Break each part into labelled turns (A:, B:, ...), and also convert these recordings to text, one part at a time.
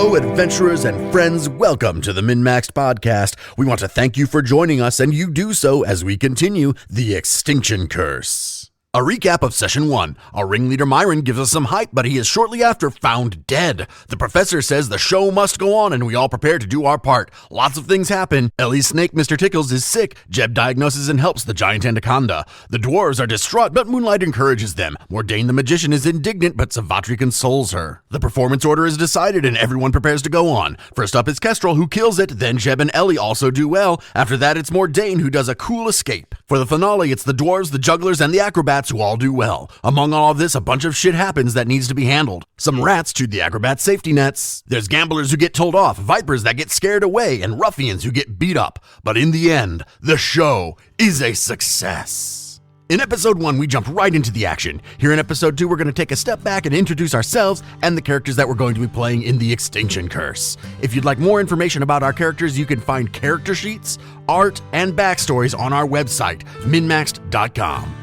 A: Hello, adventurers and friends. Welcome to the MNmaxed Podcast. We want to thank you for joining us, and you do so as we continue the Extinction Curse. A recap of Session 1. Our ringleader Myron gives us some hype, but he is shortly after found dead. The professor says the show must go on, and we all prepare to do our part. Lots of things happen. Ellie's snake, Mr. Tickles, is sick. Jeb diagnoses and helps the giant anaconda. The dwarves are distraught, but Moonlight encourages them. Mordain the magician is indignant, but Savatri consoles her. The performance order is decided, and everyone prepares to go on. First up is Kestrel, who kills it. Then Jeb and Ellie also do well. After that, it's Mordain, who does a cool escape. For the finale, it's the dwarves, the jugglers, and the acrobats who all do well. Among all of this, a bunch of shit happens that needs to be handled. Some rats chew the acrobat safety nets. There's gamblers who get told off, vipers that get scared away, and ruffians who get beat up. But in the end, the show is a success. In episode 1, we jumped right into the action. Here in episode 2, we're going to take a step back and introduce ourselves and the characters that we're going to be playing in the Extinction Curse. If you'd like more information about our characters, you can find character sheets, art, and backstories on our website, MNmaxed.com.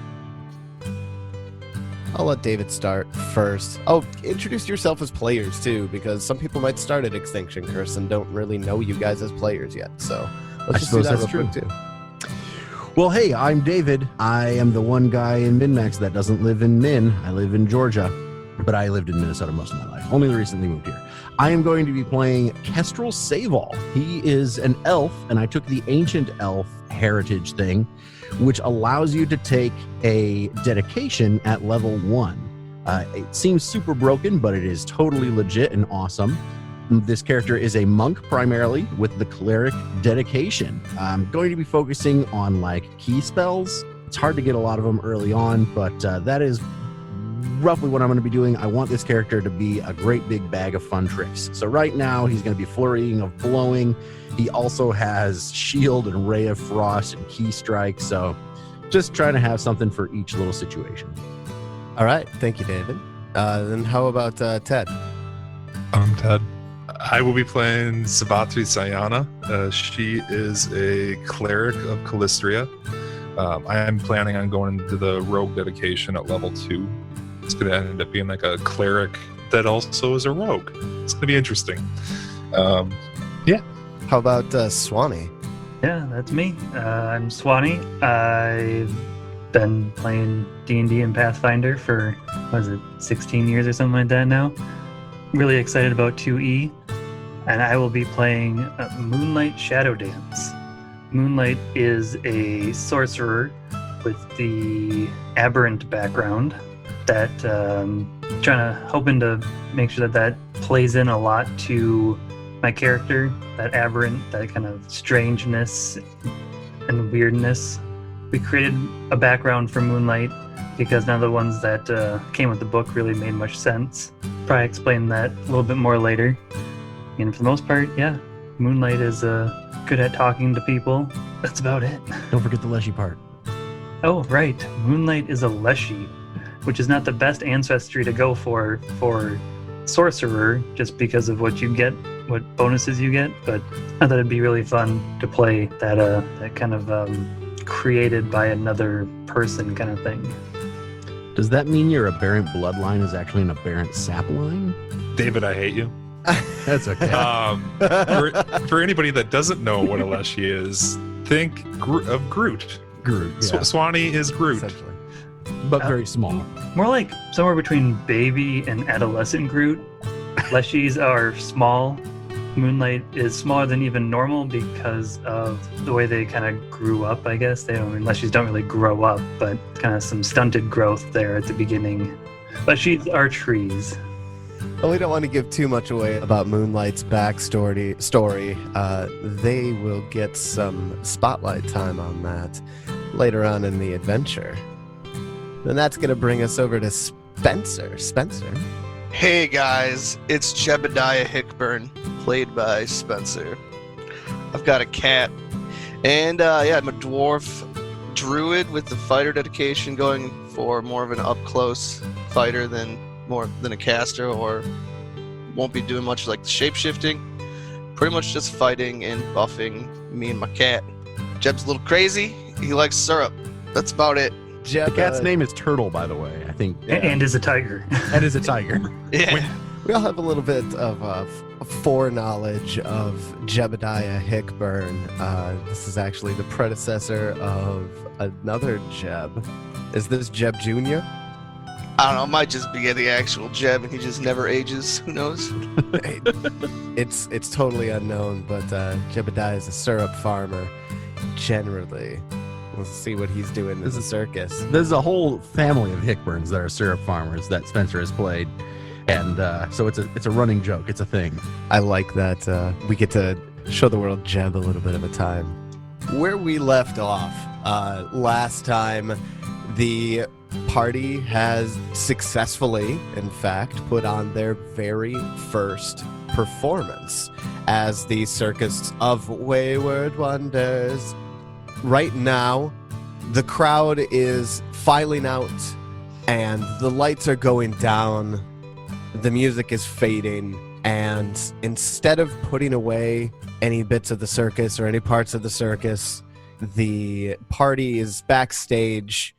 B: I'll let David start first. Oh, introduce yourself as players too, because some people might start at Extinction Curse and don't really know you guys as players yet. So let's just do that real quick too.
C: Well, hey, I'm David. I am the one guy in MNmaxed that doesn't live in Min. I live in Georgia, but I lived in Minnesota most of my life. Only recently moved here. I am going to be playing Kestrel Save-All. He is an elf, and I took the ancient elf heritage thing, which allows you to take a dedication at level 1. It seems super broken, but it is totally legit and awesome. This character is a monk primarily with the cleric dedication. I'm going to be focusing on like key spells. It's hard to get a lot of them early on, but that is roughly what I'm going to be doing. I want this character to be a great big bag of fun tricks. So right now he's going to be flurrying of blowing. He also has shield and ray of frost and key strike. So just trying to have something for each little situation.
B: All right. Thank you, David. Then how about Ted?
D: I'm Ted. I will be playing Savatri Sayana. She is a cleric of Callistria. I am planning on going into the rogue dedication at level 2. It's going to end up being like a cleric that also is a rogue. It's going to be interesting. Yeah.
B: How about Swanee?
E: Yeah, that's me. I'm Swanee. I've been playing D&D and Pathfinder for, 16 years or something like that now. Really excited about 2E. And I will be playing Moonlight Shadow Dance. Moonlight is a sorcerer with the aberrant background that hoping to make sure that plays in a lot to my character, that aberrant, that kind of strangeness and weirdness. We created a background for Moonlight because none of the ones that came with the book really made much sense. Probably explain that a little bit more later. And for the most part, yeah, Moonlight is good at talking to people. That's about it.
C: Don't forget the Leshy part.
E: Oh, right. Moonlight is a Leshy, which is not the best ancestry to go for sorcerer, just because of what you get, what bonuses you get. But I thought it'd be really fun to play that kind of created by another person kind of thing.
C: Does that mean your aberrant bloodline is actually an aberrant sap line?
D: David, I hate you.
C: That's okay.
D: For anybody that doesn't know what a Leshy is, think of Groot.
C: Groot. Yeah.
D: Swanee is Groot.
C: Essentially. But very small.
E: More like somewhere between baby and adolescent Groot. Leshies are small. Moonlight is smaller than even normal because of the way they kind of grew up, I guess. Leshies don't really grow up, but kind of some stunted growth there at the beginning. Leshies are trees.
B: Well, we don't want to give too much away about Moonlight's backstory. They will get some spotlight time on that later on in the adventure. Then that's going to bring us over to Spencer. Spencer.
F: Hey guys, it's Jebediah Hickburn, played by Spencer. I've got a cat, and I'm a dwarf druid with the fighter dedication, going for more of an up-close fighter than a caster, or won't be doing much like the shape-shifting. Pretty much just fighting and buffing me and my cat. Jeb's a little crazy. He likes syrup. That's about it.
C: The cat's name is Turtle, by the way. I think.
E: And is a tiger.
C: And is a tiger.
F: Yeah.
B: We all have a little bit of foreknowledge of Jebediah Hickburn. This is actually the predecessor of another Jeb. Is this Jeb Jr.?
F: I don't know. It might just be the actual Jeb, and he just never ages. Who knows?
B: It's totally unknown, but Jebediah is a syrup farmer. Generally, we'll see what he's doing in the circus.
C: There's a whole family of Hickburns that are syrup farmers that Spencer has played, and so it's a running joke. It's a thing.
B: I like that we get to show the world Jeb a little bit of a time. Where we left off last time, the party has successfully, in fact, put on their very first performance as the Circus of Wayward Wonders. Right now, the crowd is filing out and the lights are going down. The music is fading, and instead of putting away any bits of the circus or any parts of the circus, the party is backstage,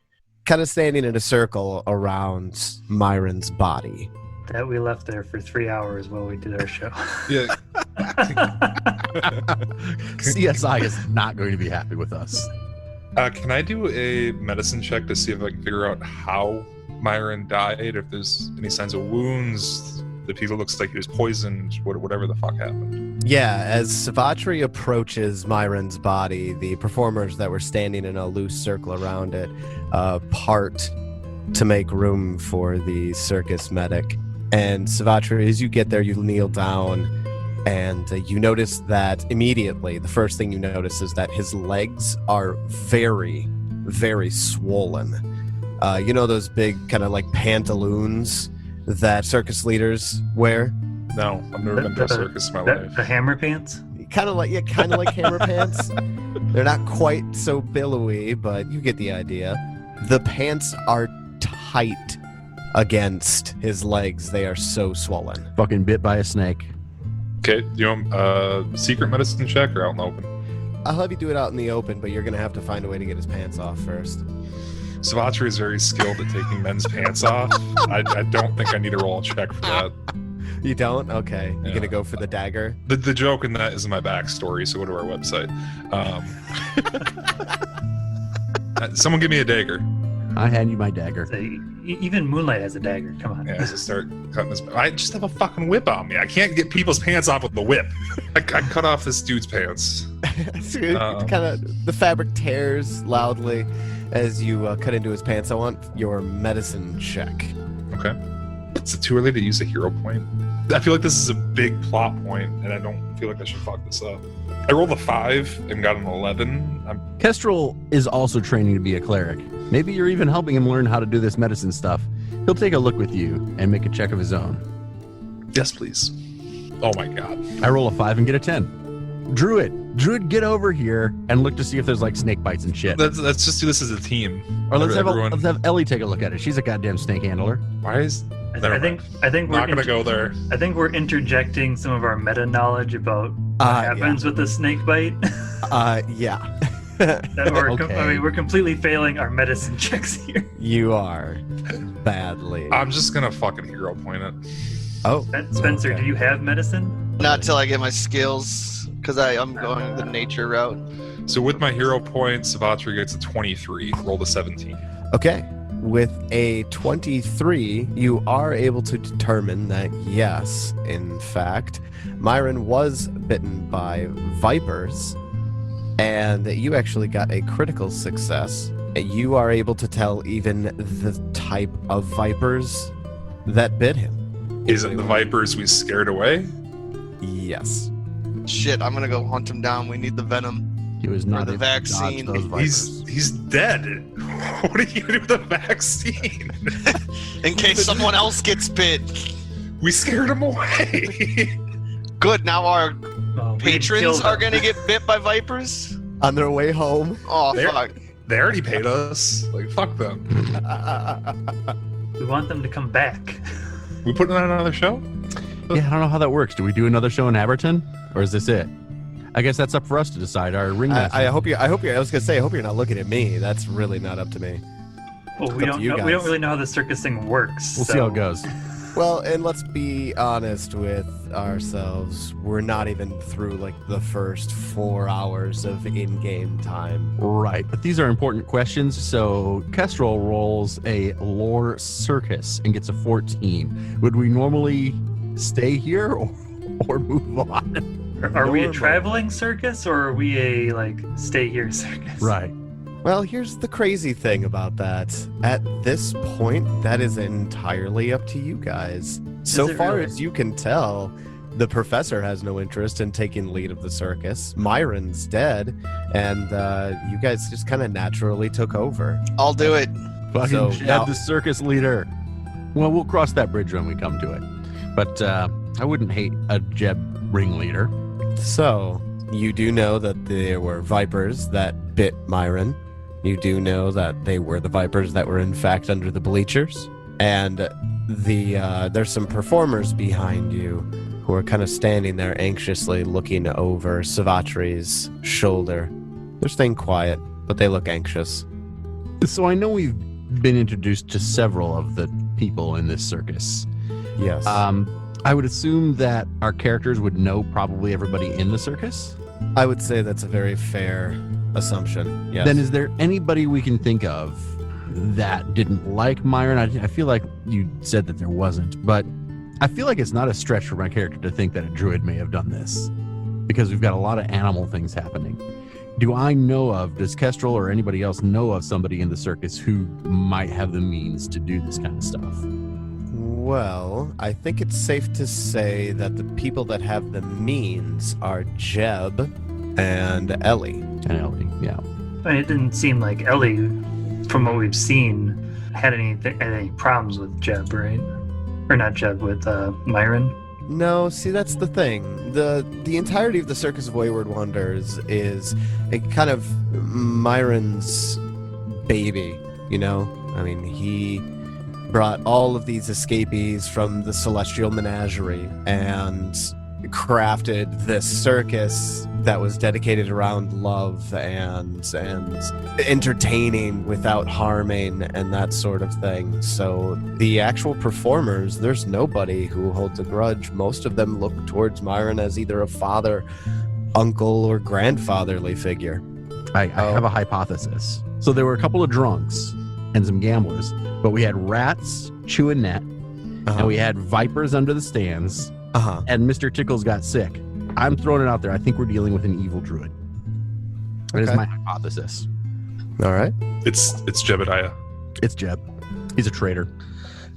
B: kind of standing in a circle around Myron's body.
E: That we left there for 3 hours while we did our show.
D: Yeah.
C: CSI is not going to be happy with us.
D: Can I do a medicine check to see if I can figure out how Myron died? If there's any signs of wounds, the people looks like he was poisoned, whatever the fuck happened.
B: Yeah, as Savatri approaches Myron's body, the performers that were standing in a loose circle around it part to make room for the circus medic. And Savatri, as you get there, you kneel down, and you notice that immediately, the first thing you notice is that his legs are very, very swollen. You know those big kind of like pantaloons that circus leaders wear?
D: No, I've never been to a circus in my life.
E: The hammer pants?
B: Kind of like hammer pants. They're not quite so billowy, but you get the idea. The pants are tight against his legs. They are so swollen.
C: Fucking bit by a snake.
D: Okay, do you want secret medicine check or out in the open?
B: I'll have you do it out in the open, but you're going to have to find a way to get his pants off first.
D: Savatri is very skilled at taking men's pants off. I don't think I need to roll a check for that.
B: You don't? Okay. You're
D: Yeah.
B: going to go for the dagger?
D: The joke in that is my backstory, so go to our website. Someone give me a dagger.
C: I hand you my dagger.
E: So, even Moonlight has a dagger. Come on.
D: Yeah, as I start cutting his... I just have a fucking whip on me. I can't get people's pants off with the whip. I cut off this dude's pants.
B: The fabric tears loudly as you cut into his pants. I want your medicine check.
D: Okay. Is it too early to use a hero point? I feel like this is a big plot point, and I don't feel like I should fuck this up. I rolled a 5 and got an 11.
C: Kestrel is also training to be a cleric. Maybe you're even helping him learn how to do this medicine stuff. He'll take a look with you and make a check of his own.
D: Yes, please. Oh my god.
C: I roll a 5 and get a 10. Druid, get over here and look to see if there's like snake bites and shit.
D: Let's just do this as a team.
C: Or let's
D: Everyone-
C: have Ellie take a look at it. She's a goddamn snake handler.
D: Why is...
E: I think we're
D: not gonna go there.
E: I think we're interjecting some of our meta knowledge about what happens with the snake bite.
B: Yeah.
E: We're completely failing our medicine checks here.
B: You are. Badly.
D: I'm just gonna fucking hero point it.
B: Oh.
E: Spencer,
B: okay.
E: do you have medicine?
F: Not till I get my skills, because I'm going the nature route.
D: So with my hero point, Savatri gets a 23. Rolled a 17.
B: Okay. With a 23, you are able to determine that, yes, in fact, Myron was bitten by vipers, and you actually got a critical success. You are able to tell even the type of vipers that bit him.
D: Is it the vipers we scared away?
B: Yes.
F: Shit, I'm gonna go hunt him down. We need the venom.
C: He was not
F: the
C: able to dodge
F: vaccine.
C: those vipers.
D: He's dead. What are you gonna do with the vaccine?
F: In case someone else gets bit.
D: We scared him away.
F: Good, now our
E: Oh, we can kill
F: patrons
E: them.
F: are gonna get bit by vipers?
B: On their way home.
F: Oh,
D: There-
F: fuck.
D: They already paid us. Like, fuck them.
E: We want them to come back.
D: We putting on another show?
C: Yeah, I don't know how that works. Do we do another show in Aberton, or is this it? I guess that's up for us to decide. Our ringmaster.
B: I hope you're. I was gonna say. I hope you're not looking at me. That's really not up to me.
E: Well,
B: Up
E: we
B: to
E: don't
B: you
E: know, we
B: guys.
E: don't really know how the circus thing works.
C: We'll see how it goes.
B: Well, and let's be honest with ourselves. We're not even through like the first 4 hours of in-game time.
C: Right, but these are important questions. So Kestrel rolls a lore circus and gets a 14. Would we normally stay here or move on?
E: Are we a traveling circus or are we a like stay here circus?
C: Right.
B: Well, here's the crazy thing about that. At this point, that is entirely up to you guys. So far
E: really?
B: as you can tell, the professor has no interest in taking lead of the circus. Myron's dead, and you guys just kind of naturally took over.
F: I'll do it.
C: Fucking
B: So,
C: Jeb,
B: now-
C: the circus leader. Well, we'll cross that bridge when we come to it. But I wouldn't hate a Jeb ringleader.
B: So, you do know that there were vipers that bit Myron. You do know that they were the vipers that were in fact under the bleachers. And there's some performers behind you who are kind of standing there anxiously looking over Savatri's shoulder. They're staying quiet, but they look anxious.
C: So I know we've been introduced to several of the people in this circus.
B: Yes.
C: I would assume that our characters would know probably everybody in the circus.
B: I would say that's a very fair assumption. Yes.
C: Then is there anybody we can think of that didn't like Myron? I feel like you said that there wasn't, but I feel like it's not a stretch for my character to think that a druid may have done this because we've got a lot of animal things happening. Does Kestrel or anybody else know of somebody in the circus who might have the means to do this kind of stuff?
B: Well, I think it's safe to say that the people that have the means are Jeb and Ellie.
C: And Ellie, yeah.
E: I mean, it didn't seem like Ellie, from what we've seen, had any problems with Jeb, right? Or not Jeb, with Myron.
B: No, see, that's the thing. The entirety of the Circus of Wayward Wonders is a kind of Myron's baby, you know? I mean, he brought all of these escapees from the Celestial Menagerie and crafted this circus that was dedicated around love and entertaining without harming and that sort of thing. So the actual performers, there's nobody who holds a grudge. Most of them look towards Myron as either a father, uncle, or grandfatherly figure.
C: I have a hypothesis. So there were a couple of drunks and some gamblers, but we had rats chewing net, and we had vipers under the stands, and Mr. Tickles got sick. I'm throwing it out there. I think we're dealing with an evil druid. That is my hypothesis.
B: All right.
D: It's Jebediah.
C: It's Jeb. He's a traitor.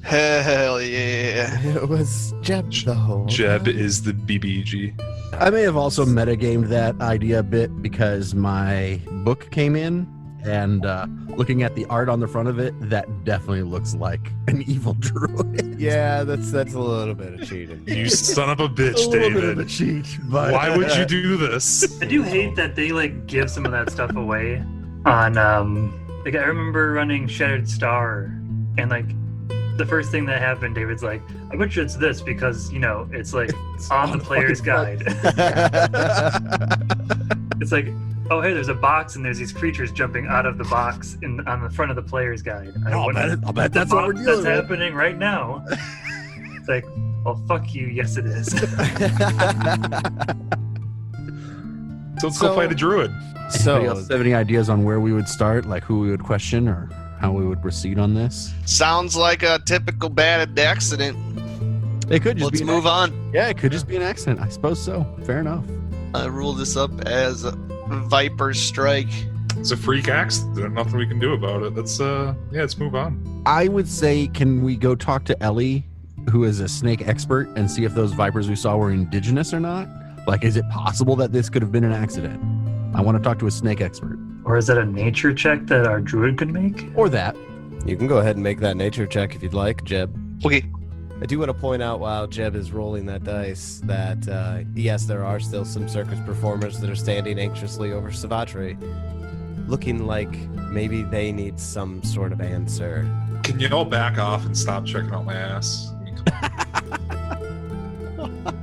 F: Hell yeah.
B: It was Jeb the whole
D: Jeb
B: time.
D: is the BBG.
C: I may have also metagamed that idea a bit because my book came in, and looking at the art on the front of it, that definitely looks like an evil druid.
B: Yeah, that's a little bit of cheating.
D: You son of a bitch,
C: a little bit of a
D: David.
C: cheat, but
D: Why would you do this?
E: I do hate that they like give some of that stuff away on like I remember running Shattered Star, and like the first thing that happened, David's like, I bet you it's this because, you know, it's like on the player's guide. It's like, oh hey, there's a box and there's these creatures jumping out of the box on the front of the player's guide.
C: I'll bet that's what we're dealing with.
E: That's happening right now. It's like, well, fuck you. Yes, it is.
D: So let's go fight a druid.
C: Anybody else have any ideas on where we would start, like who we would question or how we would proceed on this?
F: Sounds like a typical bad accident.
C: It could just
F: Let's
C: be
F: move on.
C: Yeah, it could just be an accident. I suppose so. Fair enough.
F: I rule this up as a Viper's Strike.
D: It's a freak accident. Nothing we can do about it. Let's move on.
C: I would say, can we go talk to Ellie, who is a snake expert, and see if those vipers we saw were indigenous or not? Like, is it possible that this could have been an accident? I want to talk to a snake expert.
E: Or is that a nature check that our druid could make?
C: Or that.
B: You can go ahead and make that nature check if you'd like, Jeb.
F: Okay.
B: I do want to point out while Jeb is rolling that dice that, yes, there are still some circus performers that are standing anxiously over Savatri, looking like maybe they need some sort of answer.
D: Can you all back off and stop checking out my ass? I mean,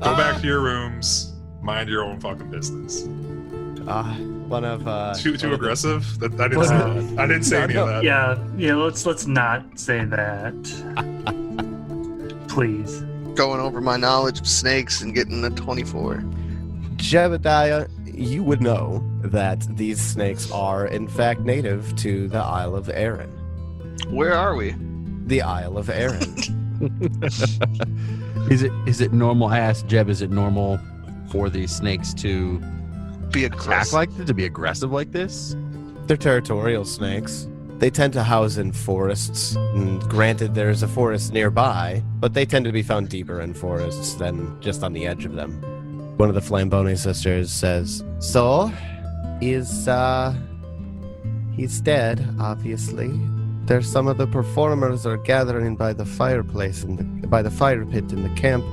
D: go back to your rooms. Mind your own fucking business.
B: One of
D: Too aggressive? I didn't say that. I didn't say any of that.
E: Yeah, let's not say that. Please.
F: Going over my knowledge of snakes and getting a 24.
B: Jebediah, you would know that these snakes are, in fact, native to the Isle of Arran.
F: Where are we?
B: The Isle of Arran.
C: Is it normal? I asked Jeb, is it normal for these snakes to
F: Be
C: act
F: aggressive.
C: like this, to be aggressive like this?
B: They're territorial snakes. They tend to house in forests. And granted, there's a forest nearby, but they tend to be found deeper in forests than just on the edge of them. One of the Flamboni sisters says, "So, he's dead, obviously. There's some of the performers are gathering by the fireplace by the fire pit in the camp.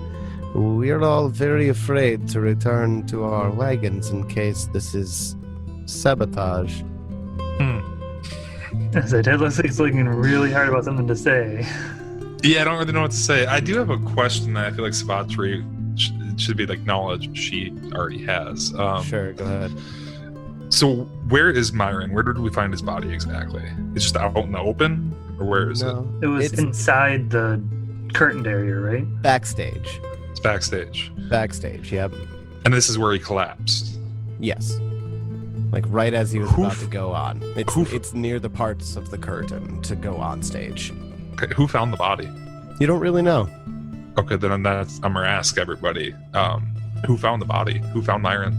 B: We're all very afraid to return to our wagons in case this is sabotage."
E: As I did, looks like he's looking really hard about something to say.
D: Yeah, I don't really know what to say. I do have a question that I feel like Savatri should be like knowledge she already has.
B: Sure, go ahead.
D: So where is Myron? Where did we find his body exactly? It's just out in the open, or where is it?
E: It was
B: It's
E: inside the curtained area, right?
B: backstage.
D: It's backstage,
B: Backstage, yep.
D: and this is where he collapsed.
B: Yes. Like right as he was
D: Who
B: about
D: f-
B: to go on.
D: who f-
B: It's near the parts of the curtain to go on stage.
D: Okay, who found the body?
B: You don't really know.
D: Okay, then I'm gonna ask everybody. Who found the body? Who found Myron?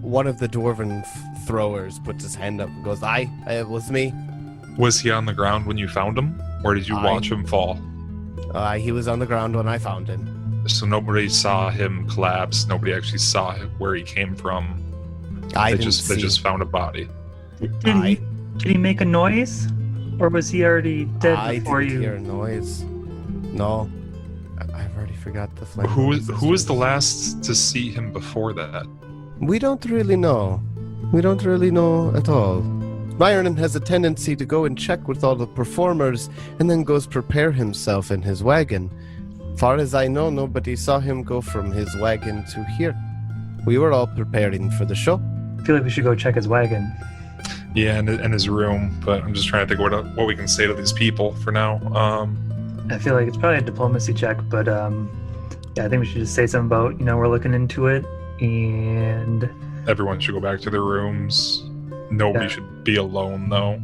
B: One of the dwarven throwers puts his hand up and goes, it was me.
D: Was he on the ground when you found him, or did you watch him fall?
B: He was on the ground when I found him.
D: So nobody saw him collapse. Nobody actually saw where he came from.
B: I
D: They
B: didn't
D: just
B: see.
D: they just found a body.
E: Did he make a noise? Or was he already dead
B: I
E: before
B: didn't
E: you?
B: hear a noise. No. I've already forgot the flame.
D: Who was the last to see him before that?
B: We don't really know. We don't really know at all. Myron has a tendency to go and check with all the performers and then goes prepare himself in his wagon. Far as I know, nobody saw him go from his wagon to here. We were all preparing for the show.
E: I feel like we should go check his wagon.
D: Yeah, in his room. But I'm just trying to think what we can say to these people for now.
E: I feel like it's probably a diplomacy check, but yeah, I think we should just say something about, we're looking into it, and
D: Everyone should go back to their rooms. Nobody
E: Yeah.
D: should be alone though.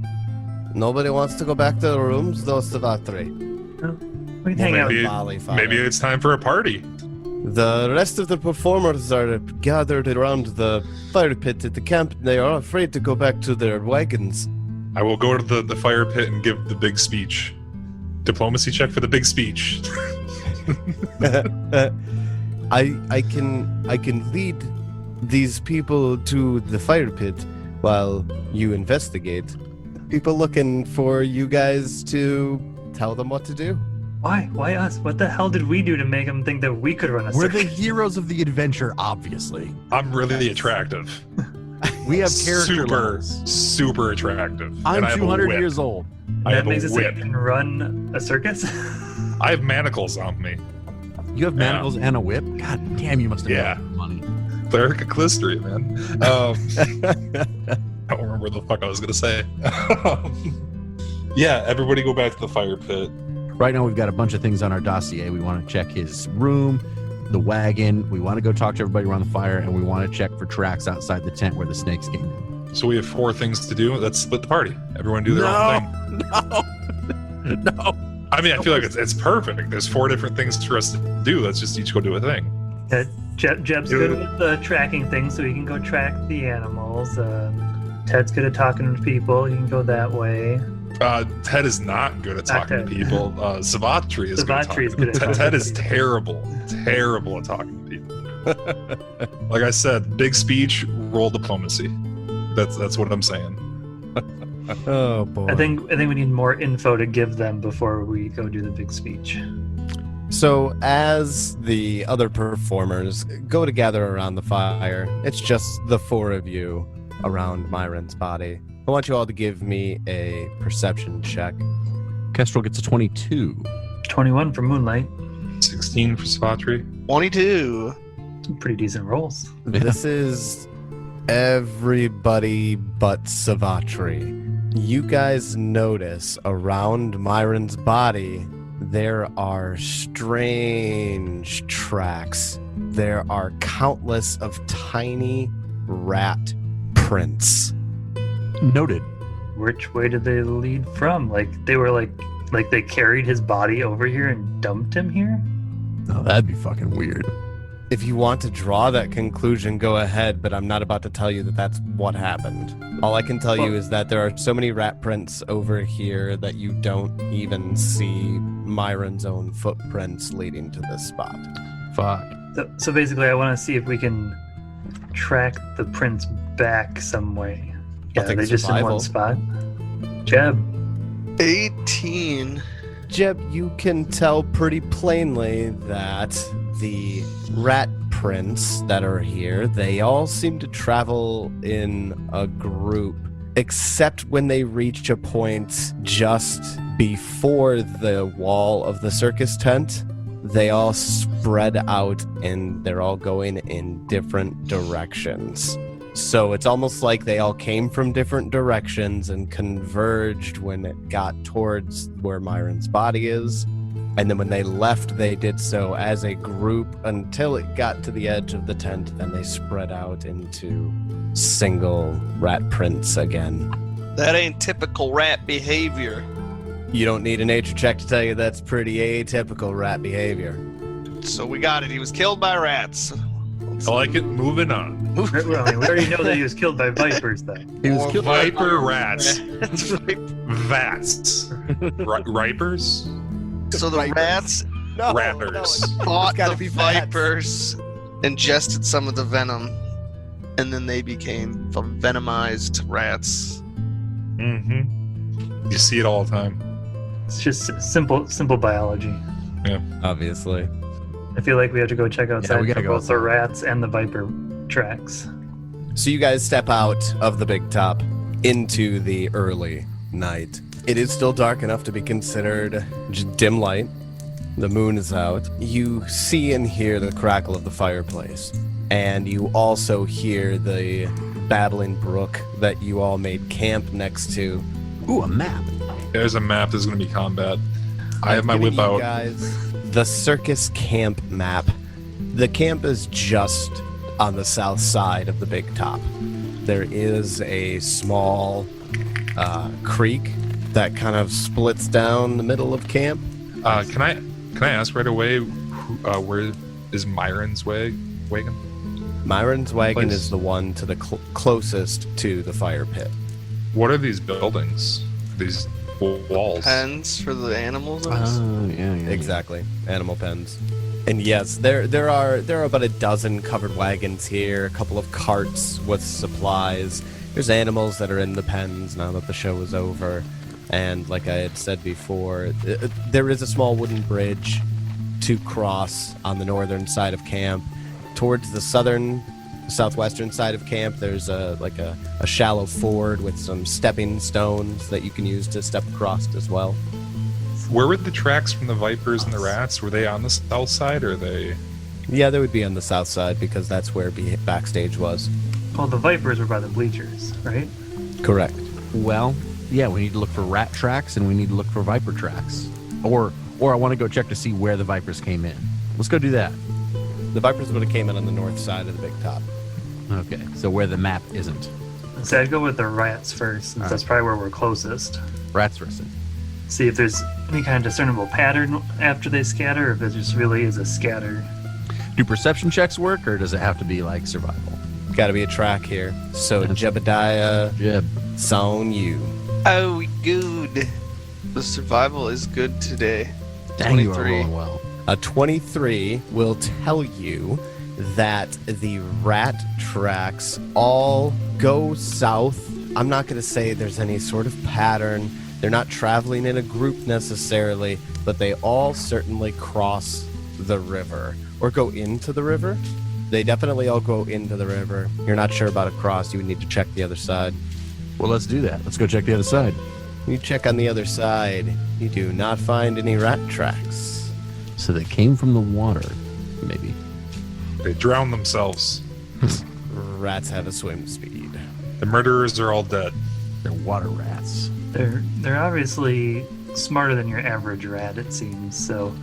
B: Nobody wants to go back to the rooms, though, Savatri.
E: we can hang out.
D: Maybe it's time for a party.
B: The rest of the performers are gathered around the fire pit at the camp. They are afraid to go back to their wagons.
D: I will go to the fire pit and give the big speech. Diplomacy check for the big speech.
B: I can lead these people to the fire pit while you investigate. People looking for you guys to tell them what to do.
E: Why? Why us? What the hell did we do to make him think that we could run a
C: We're the
E: circus?
C: heroes of the adventure, obviously.
D: I'm really attractive.
C: We have character levels.
D: super attractive.
C: I'm
D: And I have a
C: 200
D: whip.
C: years old.
D: I
E: That
D: have
E: makes
D: a
E: it so you
D: whip.
E: can run a circus?
D: I have manacles on me.
C: You have
D: Yeah.
C: manacles and a whip? God damn, you must have
D: Yeah.
C: money.
D: Cleric of Calistria, man. I don't remember what the fuck I was gonna say. Yeah, everybody go back to the fire pit.
C: Right now, we've got a bunch of things on our dossier. We want to check his room, the wagon. We want to go talk to everybody around the fire, and we want to check for tracks outside the tent where the snakes came in.
D: So we have 4 things to do. Let's split the party. Everyone do their own thing.
C: No.
D: I mean, I feel like it's perfect. There's 4 different things for us to do. Let's just each go do a thing.
E: Jeb's good with the tracking thing, so he can go track the animals. Ted's good at talking to people. He can go that way.
D: Ted is not good at
E: Not
D: talking to
E: Ted.
D: people. Savatri is
E: Savatri is
D: good
E: good
D: at
E: at
D: talking. Ted is
E: talking to
D: terrible at talking to people. Like I said, big speech, roll diplomacy. That's what I'm saying.
B: Oh boy.
E: I think we need more info to give them before we go do the big speech.
B: So as the other performers go to gather around the fire, it's just the 4 of you around Myron's body. I want you all to give me a perception check.
C: Kestrel gets a 22.
E: 21 for Moonlight.
D: 16 for Savatri.
F: 22.
E: Some pretty decent rolls.
B: This is everybody but Savatri. You guys notice around Myron's body there are strange tracks. There are countless of tiny rat prints.
C: Noted.
E: Which way did they lead from? Like they were like they carried his body over here and dumped him here?
C: Oh, that'd be fucking weird.
B: If you want to draw that conclusion, go ahead, but I'm not about to tell you that that's what happened. All I can tell you is that there are so many rat prints over here that you don't even see Myron's own footprints leading to this spot.
C: Fuck.
E: So basically, I want to see if we can track the prints back some way. Yeah,
B: think
E: they just in
B: survival.
E: one spot. Jeb.
F: 18.
B: Jeb, you can tell pretty plainly that the rat prints that are here, they all seem to travel in a group, except when they reach a point just before the wall of the circus tent. They all spread out and they're all going in different directions. So it's almost like they all came from different directions and converged when it got towards where Myron's body is. And then when they left, they did so as a group until it got to the edge of the tent. Then they spread out into single rat prints again.
F: That ain't typical rat behavior.
B: You don't need a nature check to tell you that's pretty atypical rat behavior.
F: So we got it. He was killed by rats.
D: I like it. Moving on.
E: Well, I mean, we already know that he was killed by vipers, though.
C: He was
F: Or
C: killed by
D: Viper rats.
F: That's right.
D: Vats. Ripers?
F: So the rats
B: No,
D: Rappers.
F: fought
B: gotta
F: the
B: be vats.
F: vipers, ingested some of the venom, and then they became venomized rats.
D: Mm-hmm. You see it all the time.
E: It's just simple biology.
B: obviously.
E: I feel like we have to go check outside
C: we
E: for
C: gotta
E: both
C: go
E: the
C: outside.
E: rats and the viper tracks.
B: So you guys step out of the big top into the early night. It is still dark enough to be considered dim light. The moon is out. You see and hear the crackle of the fireplace. And you also hear the babbling brook that you all made camp next to.
C: Ooh, a map.
D: There's a map. There's going to be combat. I have my
B: I've given
D: whip
B: you
D: out.
B: guys the circus camp map. The camp is just on the south side of the big top. There is a small creek that kind of splits down the middle of camp.
D: Can I ask right away where is Myron's wagon?
B: Myron's wagon
D: Place.
B: is the one to the closest to the fire pit.
D: What are these buildings? These walls?
F: Pens for the animals. I guess?
C: Yeah.
B: Exactly, animal pens. And yes, there are about a dozen covered wagons here, a couple of carts with supplies. There's animals that are in the pens now that the show is over. And like I had said before, there is a small wooden bridge to cross on the northern side of camp. Towards the southwestern side of camp, there's a shallow ford with some stepping stones that you can use to step across as well.
D: Where were the tracks from the vipers and the rats? Were they on the south side or are they?
B: Yeah, they would be on the south side because that's where backstage was.
E: Well, the vipers were by the bleachers, right?
B: Correct.
C: Well, yeah, we need to look for rat tracks and we need to look for viper tracks. Or I want to go check to see where the vipers came in. Let's go do that.
B: The vipers would have came in on the north side of the big top.
C: Okay, so where the map isn't.
E: So I'd go with the rats first, since that's probably where we're closest.
C: Rats first.
E: See if there's any kind of discernible pattern after they scatter, or if it just really is a scatter.
C: Do perception checks work, or does it have to be like survival?
B: Got to be a track here. So
C: That's-
B: Jebediah,
C: Jeb.
B: it's on you.
F: Oh, good. The survival is good today.
C: Dang, you are
F: 23.
C: rolling well.
B: A 23 will tell you that the rat tracks all go south. I'm not going to say there's any sort of pattern. They're not traveling in a group necessarily, but they all certainly cross the river or go into the river. They definitely all go into the river. You're not sure about a cross. You would need to check the other side.
C: Well, let's do that. Let's go check the other side.
B: You check on the other side. You do not find any rat tracks.
C: So they came from the water, maybe.
D: They drowned themselves.
B: Rats have a swim speed.
D: The murderers are all dead.
C: They're water rats.
E: They're obviously smarter than your average rat, it seems. So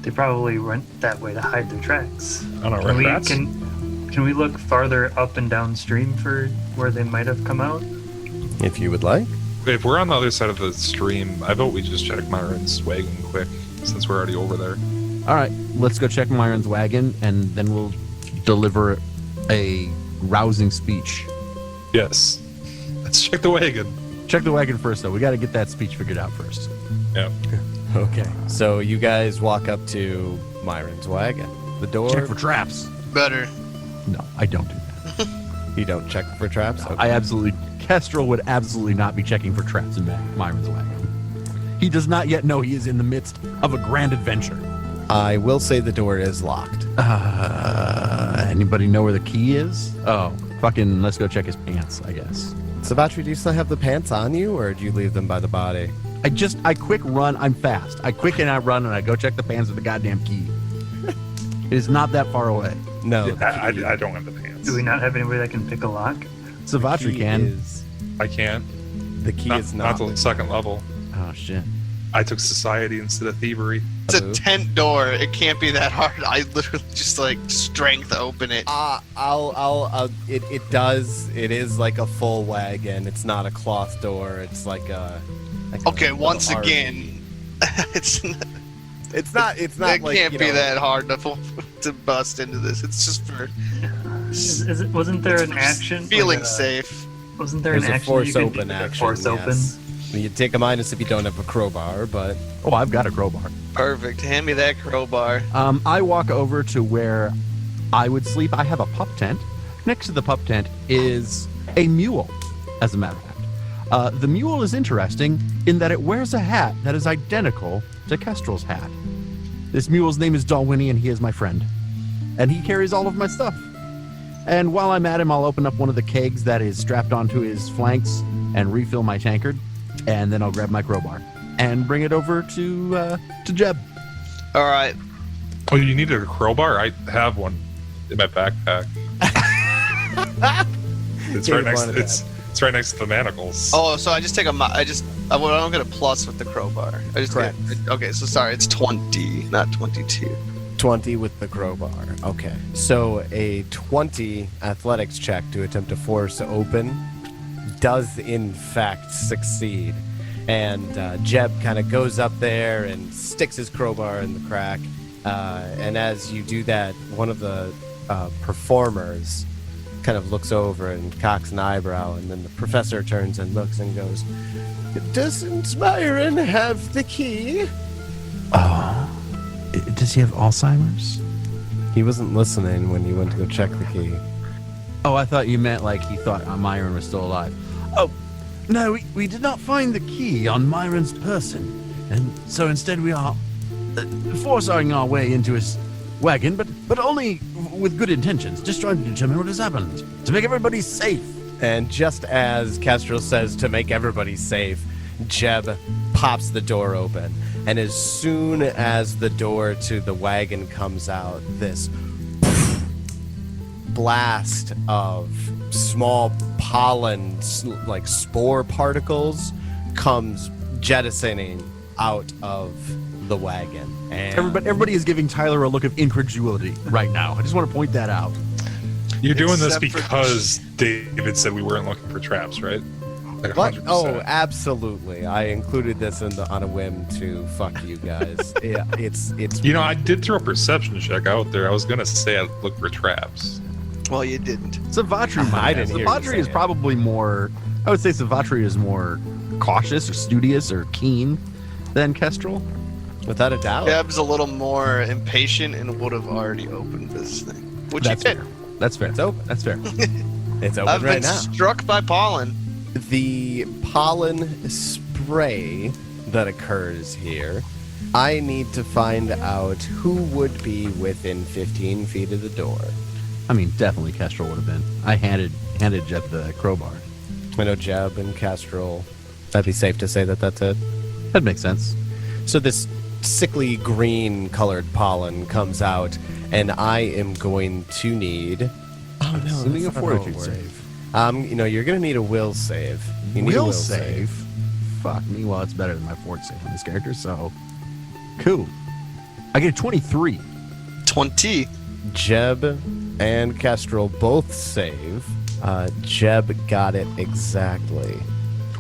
E: they probably went that way to hide their tracks.
D: I don't know, rats?
E: Can we look farther up and downstream for where they might have come out?
B: If you would like.
D: If we're on the other side of the stream, I vote we just check Myron's wagon quick, since we're already over there.
C: All right, let's go check Myron's wagon, and then we'll deliver a rousing speech.
D: Yes. Let's check the wagon.
C: Check the wagon first, though. We got to get that speech figured out first.
D: Yeah.
B: Okay. So you guys walk up to Myron's wagon. The door.
C: Check for traps.
F: Better.
C: No, I don't do that.
B: You don't check for traps? Okay.
C: I absolutely... Kestrel would absolutely not be checking for traps in Myron's wagon. He does not yet know he is in the midst of a grand adventure.
B: I will say the door is locked.
C: Anybody know where the key is? Oh, fucking let's go check his pants, I guess.
B: Savatri, do you still have the pants on you, or do you leave them by the body?
C: I quick run. I'm fast. I quick and I run and I go check the pants with the goddamn key. It is not that far away.
B: No.
D: I don't have the pants.
E: Do we not have anybody that can pick a lock?
C: Savatri can.
D: I can't.
B: The key is
D: not till the second level.
C: Oh, shit.
D: I took society instead of thievery.
F: It's a tent door. It can't be that hard. I literally just like strength open it.
B: It does. It is like a full wagon. It's not a cloth door. It's like a.
F: Okay, once again, it's not,
B: It's not. It's not.
F: it
B: like,
F: can't
B: you
F: be
B: know,
F: that hard to bust into this. It's just for
E: Wasn't there
F: it's
E: an
F: for
E: action?
F: feeling
E: like,
F: safe.
E: Wasn't there
B: There's
E: an
B: a
E: action? that you
B: force
E: could
B: open
E: do?
B: action.
E: Force
B: yes. You take a minus if you don't have a crowbar, but
C: Oh, I've got a crowbar.
F: Perfect. Hand me that crowbar.
C: I walk over to where I would sleep. I have a pup tent. Next to the pup tent is a mule, as a matter of fact. The mule is interesting in that it wears a hat that is identical to Kestrel's hat. This mule's name is Dalwhinnie, and he is my friend. And he carries all of my stuff. And while I'm at him, I'll open up one of the kegs that is strapped onto his flanks and refill my tankard. And then I'll grab my crowbar and bring it over to Jeb.
F: All right.
D: Oh, you needed a crowbar? I have one in my backpack. It's right next. It's right next to the manacles.
F: Oh, so I just take I don't get a plus with the crowbar. I just
B: Correct.
F: Okay, so sorry, it's 20, not 22.
B: 20 with the crowbar. Okay. So a 20 athletics check to attempt to force open does in fact succeed. And Jeb kind of goes up there and sticks his crowbar in the crack. And as you do that, one of the performers kind of looks over and cocks an eyebrow, and then the professor turns and looks and goes, "Doesn't Myron have the key?"
C: Oh, does he have Alzheimer's?
B: He wasn't listening when you went to go check the key.
C: Oh, I thought you meant like he thought Myron was still alive. Oh, no, we did not find the key on Myron's person. And so instead we are forcing our way into his wagon, but only with good intentions, just trying to determine what has happened, to make everybody safe.
B: And just as Kestrel says to make everybody safe, Jeb pops the door open. And as soon as the door to the wagon comes out, this blast of small pollen, like spore particles, comes jettisoning out of the wagon. And
C: Everybody is giving Tyler a look of incredulity right now. I just want to point that out.
D: You're doing this
F: Except for-
D: because David said we weren't looking for traps, right? Like
B: What?
D: 100%.
B: Oh, absolutely. I included this on a whim to fuck you guys. Yeah, it's.
D: You know, I did throw a perception check out there. I was gonna say I'd look for traps.
F: Well, you didn't.
C: Savatri might
B: I
C: have.
B: didn't hear you
C: Savatri
B: say
C: is
B: it.
C: probably more, I would say Savatri is more cautious or studious or keen than Kestrel.
B: without a doubt.
F: Jeb's a little more impatient and would have already opened this thing. Which
C: That's
F: he did.
C: fair. That's fair.
B: It's open.
C: That's fair.
B: It's open
F: I've
B: right
F: been
B: now.
F: struck by pollen.
B: The pollen spray that occurs here, I need to find out who would be within 15 feet of the door.
C: I mean, definitely Kestrel would have been. I handed Jeb the crowbar.
B: I know Jeb and Kestrel. That'd be safe to say that that's it.
C: That makes sense.
B: So this sickly green colored pollen comes out, and I am going to need. Oh no!
C: Assuming
B: that's
C: a
B: not how it
C: fortitude
B: works.
C: save.
B: You're gonna need a will save. You need a will save.
C: fuck. Meanwhile, it's better than my fort save on this character, so cool. I get a 23.
F: 20.
B: Jeb and Kestrel both save. Jeb got it exactly.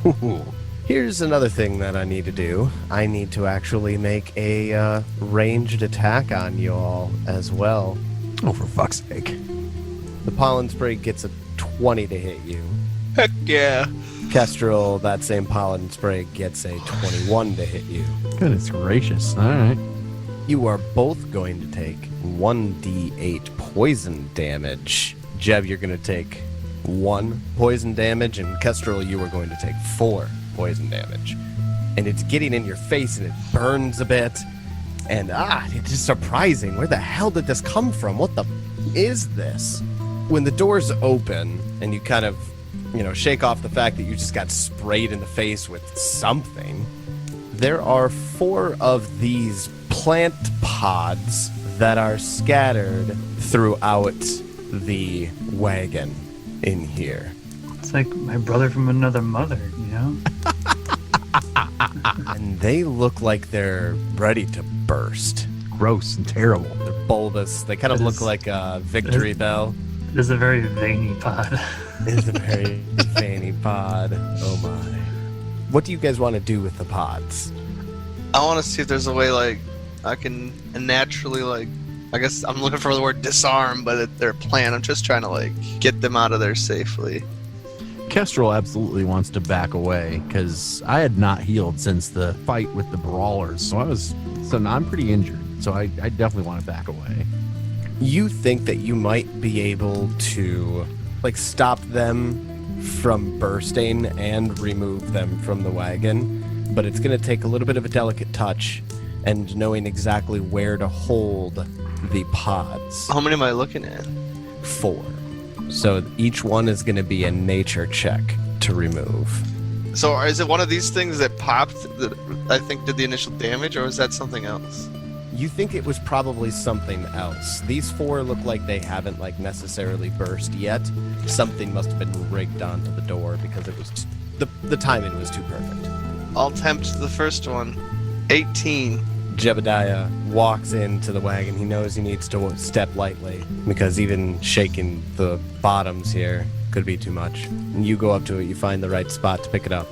C: Ooh.
B: Here's another thing that I need to do. I need to actually make a ranged attack on you all as well.
C: Oh, for fuck's sake.
B: The pollen spray gets a 20 to hit you.
F: Heck yeah.
B: Kestrel, that same pollen spray gets a 21 to hit you.
C: Goodness gracious. All right.
B: You are both going to take 1d8 poison damage. Jeb, you're going to take 1 poison damage, and Kestrel, you are going to take 4 poison damage. And it's getting in your face, and it burns a bit. And it's just surprising. Where the hell did this come from? What the is this? When the doors open, and you kind of, shake off the fact that you just got sprayed in the face with something, there are 4 of these plant pods that are scattered throughout the wagon in here.
E: It's like my brother from another mother, you know?
B: And they look like they're ready to burst.
C: Gross and terrible.
B: They're bulbous. They kind of
E: It
B: look
E: is-
B: like a victory bell.
E: It is a very veiny pod.
B: It's a very veiny pod. Oh my. What do you guys want to do with the pods?
F: I want to see if there's a way, like, I can naturally, like, I guess I'm looking for the word disarm, but they're a plan. I'm just trying to, like, get them out of there safely.
C: Kestrel absolutely wants to back away because I had not healed since the fight with the brawlers. So now I'm pretty injured. So I definitely want to back away.
B: You think that you might be able to, like, stop them from bursting and remove them from the wagon, but it's going to take a little bit of a delicate touch and knowing exactly where to hold the pods.
F: How many am I looking at?
B: 4. So each one is going to be a nature check to remove.
F: So is it one of these things that popped that I think did the initial damage, or is that something else?
B: You think it was probably something else. These 4 look like they haven't, like, necessarily burst yet. Something must have been rigged onto the door because it was the timing was too perfect.
F: I'll attempt the first one. 18.
B: Jebediah walks into the wagon. He knows he needs to step lightly because even shaking the bottoms here could be too much. And you go up to it, you find the right spot to pick it up,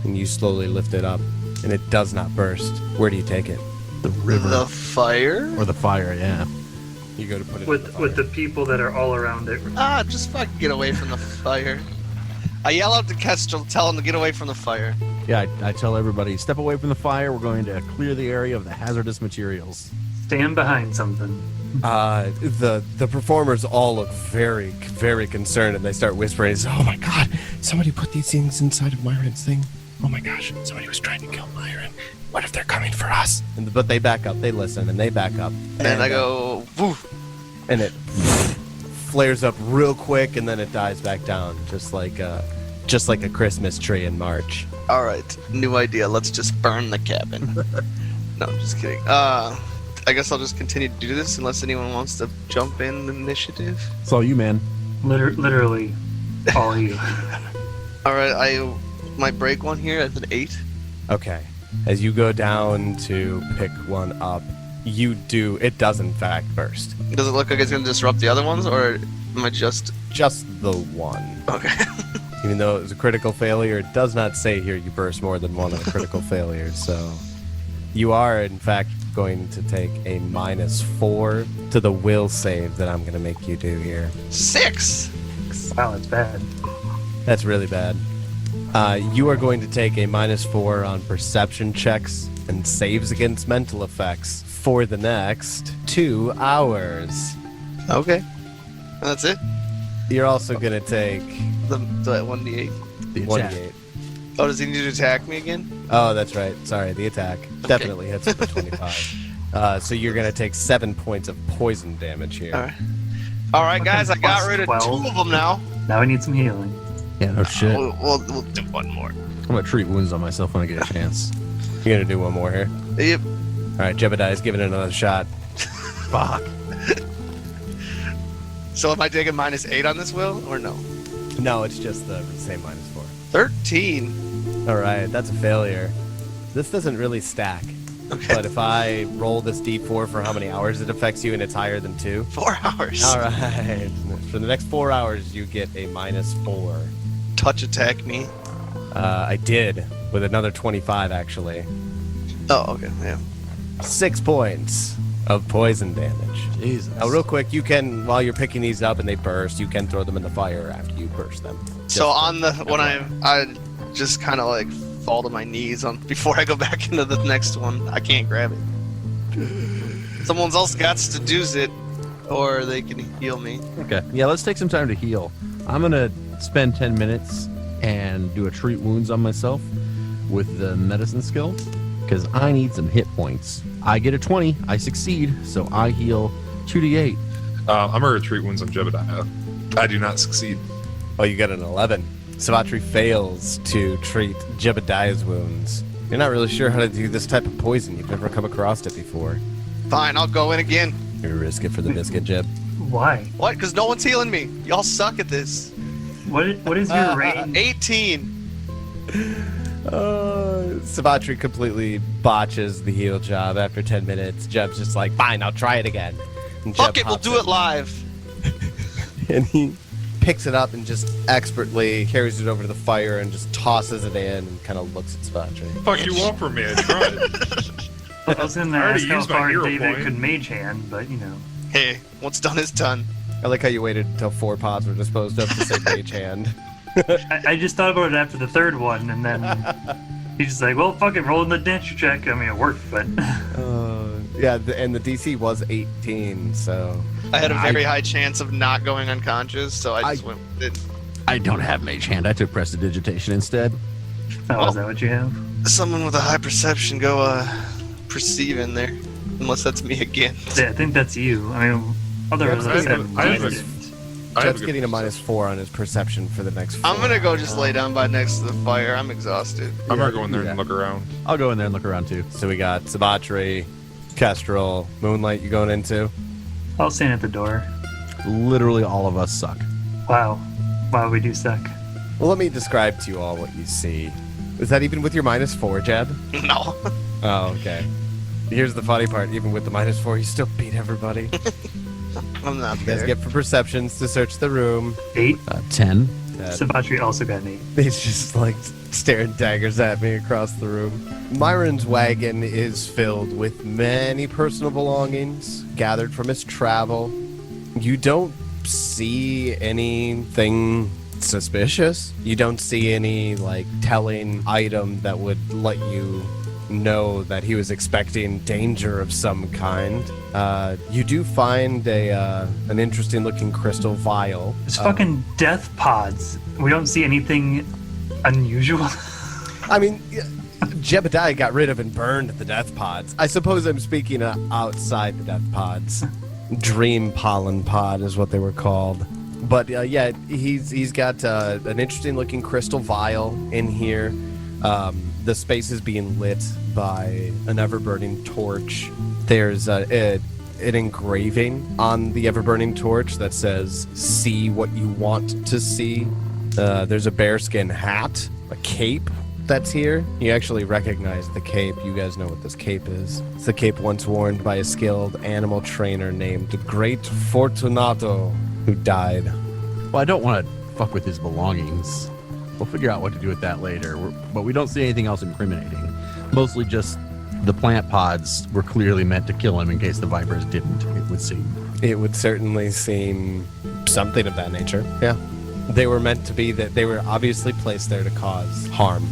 B: and you slowly lift it up, and it does not burst. Where do you take it?
C: The river.
F: The fire?
C: Or the fire, yeah.
B: You go to put it in the fire.
E: With the people that are all around it.
F: Just fucking get away from the fire. I yell out to Kestrel, tell him to get away from the fire.
C: Yeah, I tell everybody, step away from the fire. We're going to clear the area of the hazardous materials.
E: Stand behind something.
B: The performers all look very, very concerned, and they start whispering, "Oh my God, somebody put these things inside of Myron's thing. Oh my gosh, somebody was trying to kill Myron. What if they're coming for us?" But they back up, they listen, and they back up.
F: And I go, woof.
B: And it flares up real quick, and then it dies back down, just like a Christmas tree in March.
F: All right, new idea. Let's just burn the cabin. No, I'm just kidding. I guess I'll just continue to do this unless anyone wants to jump in initiative.
C: It's all you, man.
E: Literally, all you.
F: All right, I might break one here at an 8.
B: Okay. As you go down to pick one up, it does in fact burst.
F: Does it look like it's going to disrupt the other ones, or am I just...
B: Just the one.
F: Okay.
B: Even though it was a critical failure, it does not say here you burst more than one on a critical failure, so... You are, in fact, going to take a -4 to the will save that I'm going to make you do here.
F: 6!
E: Wow, it's bad.
B: That's really bad. You are going to take a -4 on perception checks and saves against mental effects for the next 2 hours.
F: Okay. And that's it?
B: You're also going to take
F: The 1d8.
C: The
B: 1d8.
F: Oh, does he need to attack me again?
B: Oh, that's right. Sorry, the attack definitely hits with a 25. So you're going to take 7 points of poison damage here.
F: All right, guys, I got
E: Plus
F: rid of
E: 12.
F: 2 of them now.
E: Now I need some healing.
C: Yeah, no shit.
F: We'll do one more.
C: I'm going to treat wounds on myself when I get a chance.
B: You're going to do one more here.
F: Yep.
B: All right, Jebediah's giving it another shot.
C: Fuck.
F: So am I taking -8 on this will, or no?
B: No, it's just the same -4.
F: 13.
B: All right, that's a failure. This doesn't really stack.
F: Okay.
B: But if I roll this d4 for how many hours it affects you and it's higher than 2.
F: 4 hours.
B: All right. For the next 4 hours, you get a -4.
F: Touch attack me.
B: I did, with another 25, actually.
F: Oh, okay. Yeah.
B: 6 points of poison damage.
C: Jesus.
B: Now, real quick, you can, while you're picking these up and they burst, you can throw them in the fire after you burst them.
F: So on the when I just kind of like fall to my knees on before I go back into the next one. I can't grab it. Someone else got to do it, or they can heal me.
C: Okay. Yeah, let's take some time to heal. I'm going to spend 10 minutes and do a treat wounds on myself with the medicine skill because I need some hit points. I get a 20. I succeed, so I heal 2d8.
D: I'm going to treat wounds on Jebediah. I do not succeed.
B: Oh, you got an 11. Savatri fails to treat Jebediah's wounds. You're not really sure how to do this type of poison. You've never come across it before.
F: Fine, I'll go in again.
B: You risk it for the biscuit, Jeb.
E: Why?
F: What? Because no one's healing me. Y'all suck at this.
E: What is your range?
F: 18.
B: Savatri completely botches the heal job after 10 minutes. Jeb's just like, fine, I'll try it again. And
F: Fuck
B: Jeb
F: it, we'll
B: hops
F: do
B: in.
F: it live.
B: And he picks it up and just expertly carries it over to the fire and just tosses it in and kind of looks at Savatri.
D: Fuck you want from me? I tried.
E: I was going to
D: I already
E: ask how
D: used my
E: far
D: hero
E: David
D: point.
E: could mage hand, but you know.
F: Hey, what's done is done.
B: I like how you waited until 4 pods were disposed of to say mage hand.
E: I just thought about it after the third one, and then he's just like, well, fuck it, rolling the nature check. I mean, it worked, but.
B: Yeah, and the DC was 18, so...
F: I had a very high chance of not going unconscious, so I just went with it.
C: I don't have mage hand. I took prestidigitation instead.
E: Oh, is that what you have?
F: Someone with a high perception go perceive in there. Unless that's me again.
E: Yeah, I think that's you. I mean, other of us have
D: I have a-
E: didn't.
D: I have
B: Jeb's
D: a
B: getting a
D: good
B: -4 on his perception for the next 4.
F: I'm gonna go just lay down by next to the fire. I'm exhausted.
D: I'm gonna go in there
C: Yeah.
D: and look around.
C: I'll go in there and look around too.
B: So we got Savatri, Kestrel, Moonlight you going into?
E: I'll stand at the door.
C: Literally all of us suck.
E: Wow. Wow, we do suck.
B: Well, let me describe to you all what you see. Is that even with your -4, Jeb?
F: No.
B: Oh, okay. Here's the funny part. Even with the -4, you still beat everybody.
F: I'm not
B: You guys
F: there.
B: get for perceptions to search the room.
E: 8.
C: 10.
E: Savatri also got an 8.
B: He's just like staring daggers at me across the room. Myron's wagon is filled with many personal belongings gathered from his travel. You don't see anything suspicious. You don't see any like telling item that would let you know that he was expecting danger of some kind. You do find an interesting looking crystal vial.
E: It's fucking death pods. We don't see anything unusual.
B: I mean, Jebediah got rid of and burned the death pods. I suppose I'm speaking outside the death pods. Dream pollen pod is what they were called. But yeah, he's got an interesting looking crystal vial in here. The space is being lit by an ever-burning torch. There's an engraving on the ever-burning torch that says, "See what you want to see." There's a bearskin hat, a cape that's here. You actually recognize the cape. You guys know what this cape is. It's the cape once worn by a skilled animal trainer named Great Fortunato, who died.
C: Well, I don't want to fuck with his belongings. We'll figure out what to do with that later. But we don't see anything else incriminating. Mostly just the plant pods were clearly meant to kill him in case the vipers didn't, it would seem.
B: It would certainly seem something of that nature. Yeah. They were meant to be that they were obviously placed there to cause harm.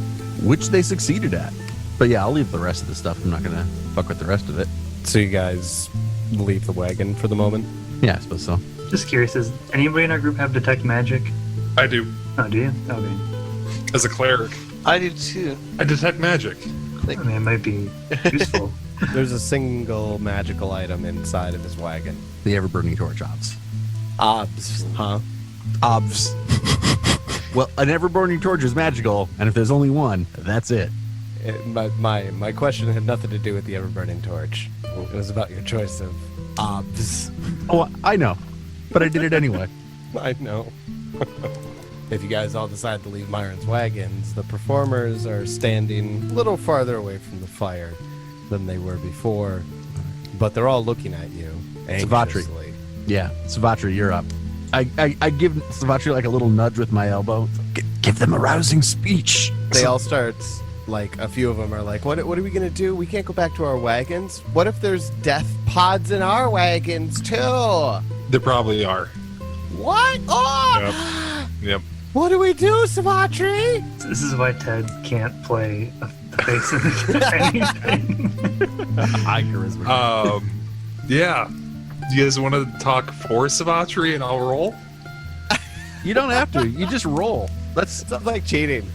C: Which they succeeded at. But yeah, I'll leave the rest of the stuff. I'm not going to fuck with the rest of it.
B: So you guys leave the wagon for the moment?
C: Yeah, I suppose so.
E: Just curious, does anybody in our group have detect magic?
D: I do.
E: Oh, do you? Okay.
D: As a cleric,
F: I do too.
D: I detect magic.
E: I mean, it might be useful.
B: There's a single magical item inside of his wagon.
C: The ever-burning torch obs.
B: Obs, huh?
C: Obs. Well, an ever-burning torch is magical, and if there's only one, that's it.
B: My question had nothing to do with the ever-burning torch. It was about your choice of obs.
C: Oh, I know. But I did it anyway.
B: I know. if you guys all decide to leave Myron's wagons, the performers are standing a little farther away from the fire than they were before, but they're all looking at you anxiously.
C: Yeah, Savatri, you're up. I give Savatri like a little nudge with my elbow. Give them a rousing speech.
B: They all start, like, a few of them are like, what are we going to do? We can't go back to our wagons. What if there's death pods in our wagons, too?
D: There probably are.
B: What? Oh!
D: Yep.
B: What do we do, Savatri?
E: This is why Ted can't play the face of anything.
C: High charisma.
D: Yeah. Do you guys want to talk for Savatri and I'll roll?
C: You don't have to. You just roll.
B: Sounds like cheating.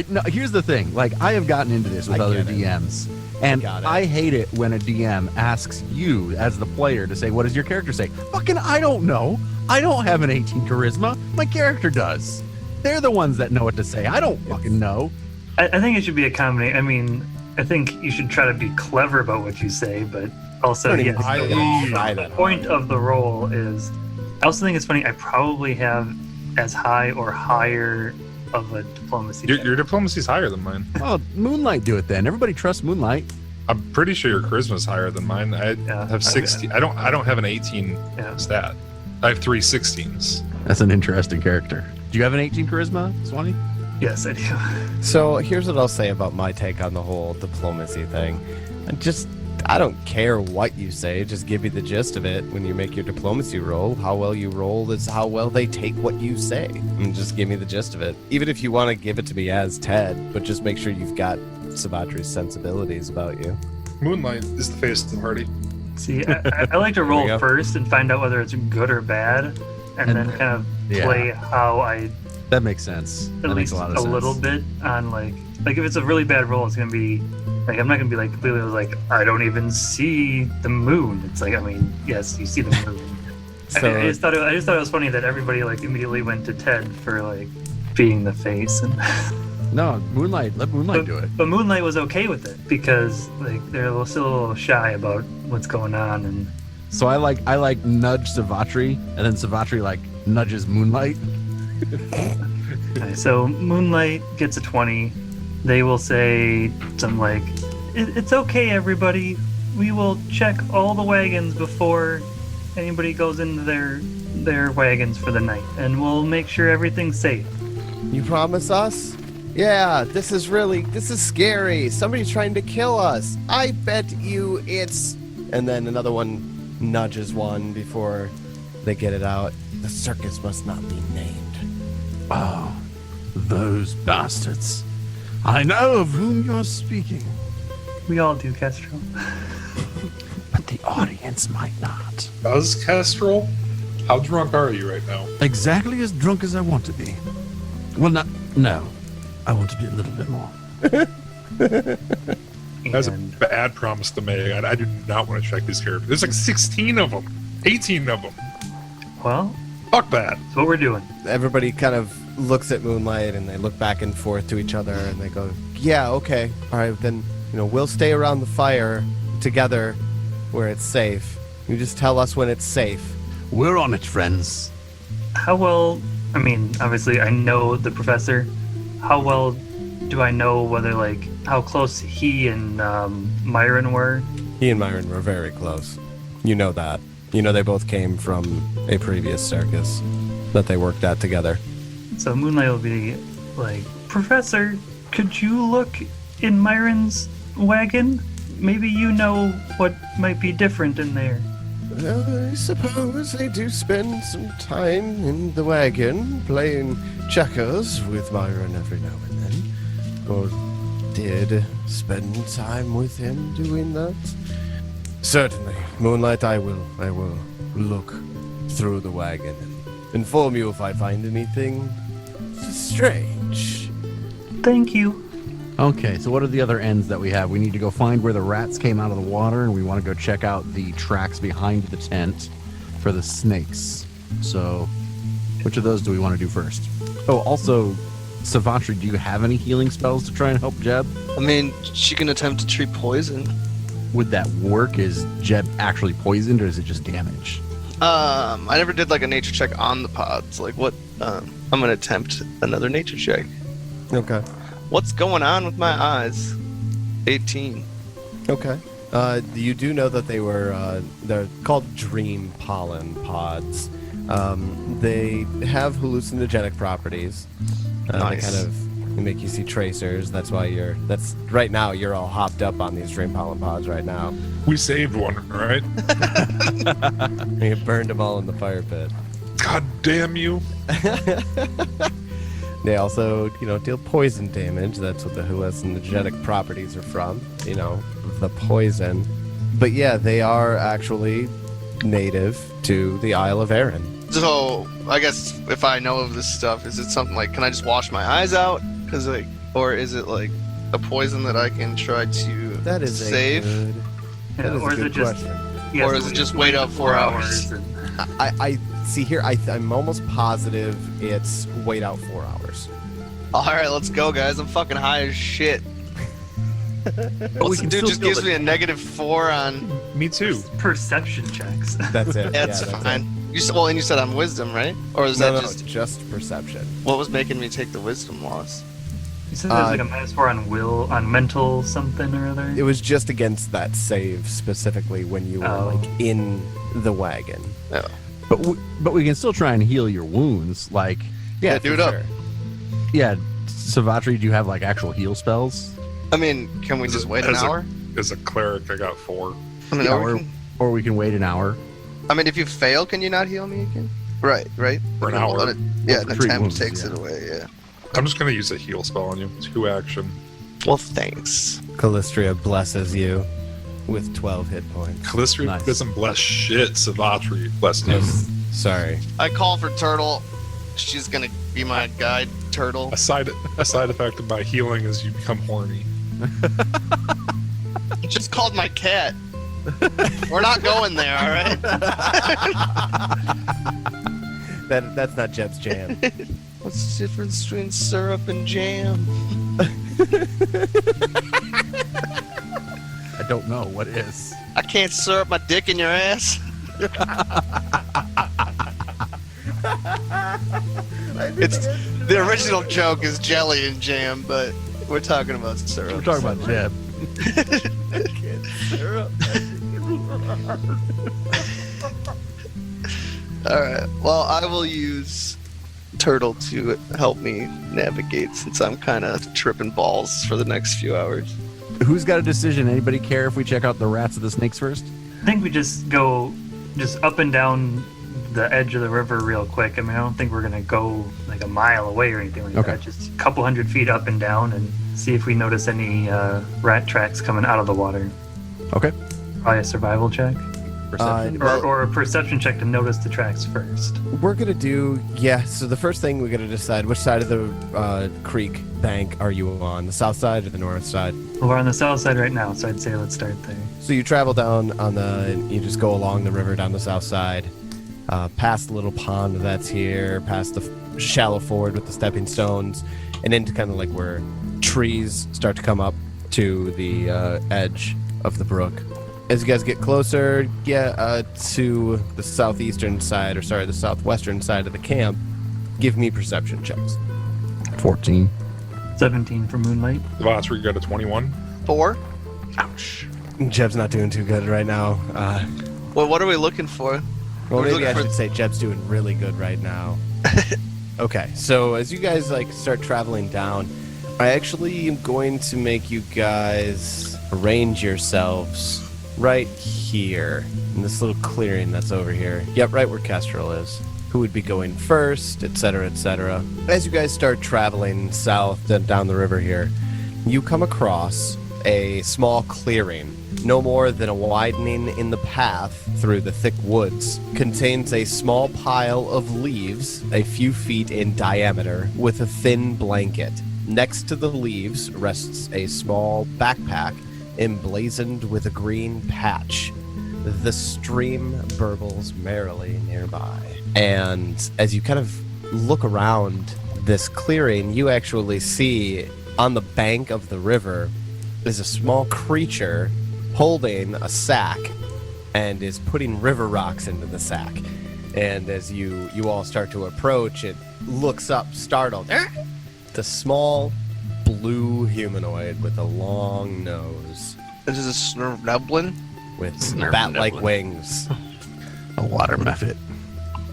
C: No, here's the thing. Like, I have gotten into this with
B: I
C: other
B: get it.
C: DMs, and I hate it when a DM asks you, as the player, to say, what does your character say? Fucking, I don't know. I don't have an 18 charisma. My character does. They're the ones that know what to say. I don't fucking know.
E: I think it should be a combination. I mean, I think you should try to be clever about what you say, but also, yes, the point of the role is... I also think it's funny, I probably have as high or higher of a diplomacy check.
D: Your diplomacy's higher than mine.
C: Oh, Moonlight do it then. Everybody trusts Moonlight.
D: I'm pretty sure your charisma's higher than mine. I have 16. I don't have an 18 stat. I have 3 16s.
C: That's an interesting character. Do you have an 18 charisma, Swanee?
E: Yes, I do.
B: So here's what I'll say about my take on the whole diplomacy thing. I don't care what you say, just give me the gist of it when you make your diplomacy roll. How well you roll is how well they take what you say. And just give me the gist of it. Even if you want to give it to me as Ted, but just make sure you've got Savatri's sensibilities about you.
D: Moonlight is the face of the party.
E: See, I like to roll first and find out whether it's good or bad, and then kind of play how I...
C: That makes sense. That makes a lot of sense.
E: A little bit on, like if it's a really bad roll, it's going to be... Like, I'm not going to be, like, completely, like, I don't even see the moon. It's like, I mean, yes, you see the moon. I just thought it was funny that everybody, like, immediately went to Ted for, like, being the face. And
C: No, Moonlight. Let Moonlight do it.
E: But Moonlight was okay with it because, like, they're still a little shy about what's going on. And
C: so I like nudge Savatri, and then Savatri, like, nudges Moonlight.
E: Okay, so Moonlight gets a 20. They will say something like, it's okay, everybody. We will check all the wagons before anybody goes into their wagons for the night, and we'll make sure everything's safe.
B: You promise us? Yeah, this is scary. Somebody's trying to kill us. I bet you it's... And then another one nudges one before they get it out. The circus must not be named.
C: Oh, those bastards. I know of whom you're speaking.
E: We all do, Kestrel.
C: But the audience might not.
D: Buzz Kestrel? How drunk are you right now?
C: Exactly as drunk as I want to be. Well, no. I want to be a little bit more.
D: That's a bad promise to make. I do not want to check these characters. There's like 16 of them. 18 of them.
E: Well,
D: fuck that.
E: That's what we're doing.
B: Everybody kind of looks at Moonlight and they look back and forth to each other and they go, yeah, okay. All right, then, we'll stay around the fire together where it's safe. You just tell us when it's safe.
C: We're on it, friends.
E: How well, I mean, obviously I know the professor. How well do I know whether, like, how close he and Myron were?
B: He and Myron were very close. You know that. They both came from a previous circus that they worked at together.
E: So Moonlight will be like, Professor, could you look in Myron's wagon? Maybe you know what might be different in there.
B: Well, I suppose they do spend some time in the wagon playing checkers with Myron every now and then. Or did spend time with him doing that. Certainly, Moonlight, I will look through the wagon and inform you if I find anything strange.
E: Thank you.
C: Okay, so what are the other ends that we have? We need to go find where the rats came out of the water, and we want to go check out the tracks behind the tent for the snakes. So, which of those do we want to do first? Oh, also, Savatri, do you have any healing spells to try and help Jeb?
F: I mean, she can attempt to treat poison.
C: Would that work? Is Jeb actually poisoned, or is it just damage?
F: I never did like a nature check on the pods. Like what? I'm gonna attempt another nature check.
B: Okay.
F: What's going on with my eyes? 18.
B: Okay. You do know that they're called dream pollen pods. They have hallucinogenic properties.
F: Nice.
B: They kind of make you see tracers. That's why right now you're all hopped up on these dream pollen pods right now.
D: We saved one, right?
B: You burned them all in the fire pit.
D: God damn you.
B: They also, deal poison damage. That's what the hallucinogenic properties are from, the poison. But yeah, they are actually native to the Isle of Arran.
F: So I guess if I know of this stuff, is it something like, can I just wash my eyes out? Or is it like a poison that I can try to
B: That is
F: save?
B: That is
E: or
B: a
E: is
B: good
E: it just
B: question.
F: Or is it just wait out 4 hours?
E: and-
B: I see here, I'm almost positive it's wait out 4 hours.
F: All right, let's go, guys. I'm fucking high as shit.
C: we
F: Dude
C: can still
F: just
C: feel
F: gives
C: the-
F: me a -4 on.
D: Me too.
E: Perception checks.
B: That's it.
F: That's
B: yeah,
F: fine. And you said on wisdom, right? Or is that
B: No,
F: just
B: perception.
F: what was making me take the wisdom loss?
E: You said there's like a -4 on mental something or other.
B: It was just against that save specifically when you were in the wagon.
C: But we can still try and heal your wounds. Like,
F: Yeah, do
B: for
F: it up.
B: sure.
C: yeah, Savatri, do you have like actual heal spells?
F: I mean, can we just wait an hour?
D: As a cleric, I got 4.
F: I mean,
C: Yeah,
F: or
C: we can wait an hour.
F: if you fail, can you not heal me again? Right.
D: For an hour.
F: Yeah, an
C: treat
F: attempt
C: wounds,
F: takes
C: yeah.
F: it away, yeah.
D: I'm just going to use a heal spell on you. 2 action.
F: Well, thanks.
B: Callistria blesses you with 12 hit points.
D: Calistria
C: Nice.
D: doesn't bless shit. Savatri blessed him.
B: Sorry.
F: I call for Turtle. She's gonna be my guide, Turtle.
D: A side effect of my healing is you become horny.
F: You just called my cat. We're not going there, all right?
B: That's not Jeb's jam.
F: What's the difference between syrup and jam?
C: I don't know what is.
F: I can't syrup my dick in your ass. It's the original joke is jelly and jam, but we're talking about syrup.
C: We're talking about Jeb.
F: All right. Well, I will use Turtle to help me navigate since I'm kind of tripping balls for the next few hours.
C: Who's got a decision? Anybody care if we check out the rats or the snakes first?
E: I think we just go up and down the edge of the river real quick. I mean, I don't think we're gonna go like a mile away or anything like
C: Okay.
E: that. Just a couple hundred feet up and down and see if we notice any rat tracks coming out of the water.
C: Okay.
E: Probably a survival check.
C: Perception.
E: Or a perception check to notice the tracks first.
B: We're gonna do so the first thing we're gonna decide which side of the creek bank are you on, the south side or the north side.
E: Well, we're on the south side right now, so I'd say let's start there.
B: So you travel down you just go along the river down the south side, past the little pond that's here, past the shallow ford with the stepping stones, and into kind of like where trees start to come up to the edge of the brook. As you guys get closer, to the southeastern side, the southwestern side of the camp, give me perception checks.
C: 14.
E: 17 for Moonlight.
D: Savatri got a 21.
F: 4?
D: Ouch.
B: Jeb's not doing too good right now.
F: Well, what are we looking for?
B: Well,
F: We're
B: maybe I
F: looking
B: should say Jeb's doing really good right now. Okay, so as you guys start traveling down, I actually am going to make you guys arrange yourselves right here in this little clearing that's over here. Yep, right where Kestrel is. Who would be going first, etc., etc. As you guys start traveling south and down the river here, you come across a small clearing. No more than a widening in the path through the thick woods. Contains a small pile of leaves, a few feet in diameter, with a thin blanket. Next to the leaves rests a small backpack emblazoned with a green patch. The stream burbles merrily nearby. And as you kind of look around this clearing, you actually see on the bank of the river is a small creature holding a sack and is putting river rocks into the sack. And as you all start to approach, it looks up, startled. It's a small blue humanoid with a long nose,
F: This is a Snornublin.
B: with
C: Snurf
B: bat-like
C: nibbling.
B: wings.
C: A water method.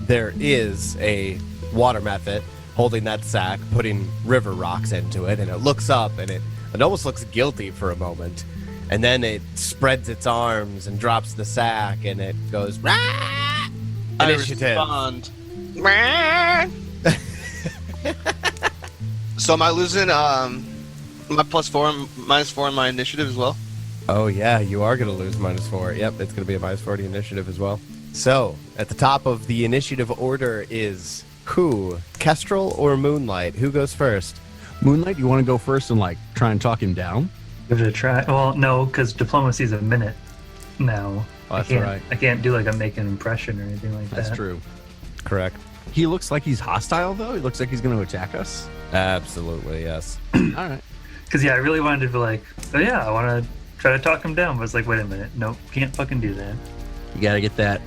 B: There is a water method holding that sack, putting river rocks into it, and it looks up, and it almost looks guilty for a moment. And then it spreads its arms and drops the sack, and it goes, "Rah!"
F: I
B: Initiative.
F: respond. So am I losing my +4 and -4 in my initiative as well?
B: Oh yeah, you are going to lose -4. Yep, it's going to be a -40 initiative as well. So, at the top of the initiative order is who? Kestrel or Moonlight? Who goes first?
C: Moonlight, you want to go first and like try and talk him down?
E: Give it a try. Well, no, because diplomacy is a minute now.
C: Oh, that's
E: I can't,
C: right.
E: I can't do like a make an impression or anything like that.
C: That's true.
B: Correct.
C: He looks like he's hostile though. He looks like he's going to attack us.
B: Absolutely, yes.
C: All right.
E: Because yeah, I really wanted to be like, oh yeah, I want to try to talk him down, but it's like, wait a minute, nope, can't fucking do that.
C: You got to get that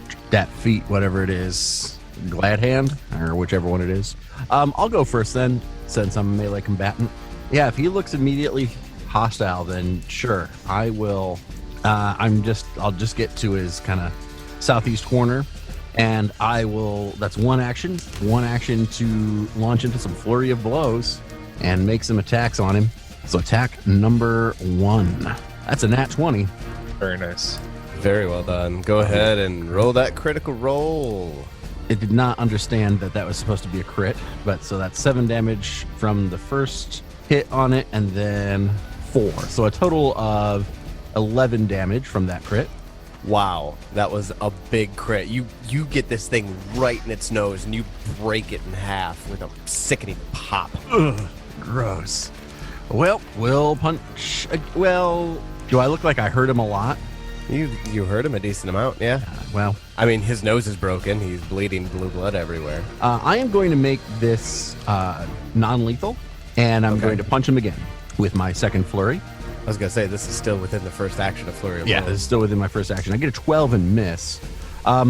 C: feat, whatever it is, glad hand or whichever one it is. I'll go first then, since I'm a melee combatant. Yeah, if he looks immediately hostile, then sure, I will. I'll just get to his kind of southeast corner, and I will. That's one action to launch into some flurry of blows and make some attacks on him. So attack number 1. That's a nat 20.
D: Very nice.
B: Very well done. Go ahead and roll that critical roll.
C: It did not understand that was supposed to be a crit, but so that's 7 damage from the first hit on it, and then 4. So a total of 11 damage from that crit.
B: Wow, that was a big crit. You get this thing right in its nose, and you break it in half with a sickening pop.
C: Ugh, gross. Well, we'll punch. Well, do I look like I hurt him a lot?
B: You hurt him a decent amount, yeah.
C: Well,
B: I mean, his nose is broken. He's bleeding blue blood everywhere.
C: I am going to make this non-lethal, and I'm going to punch him again with my second flurry.
B: I was going to say, this is still within the first action of Flurry of
C: Yeah,
B: Blows.
C: this is still within my first action. I get a 12 and miss.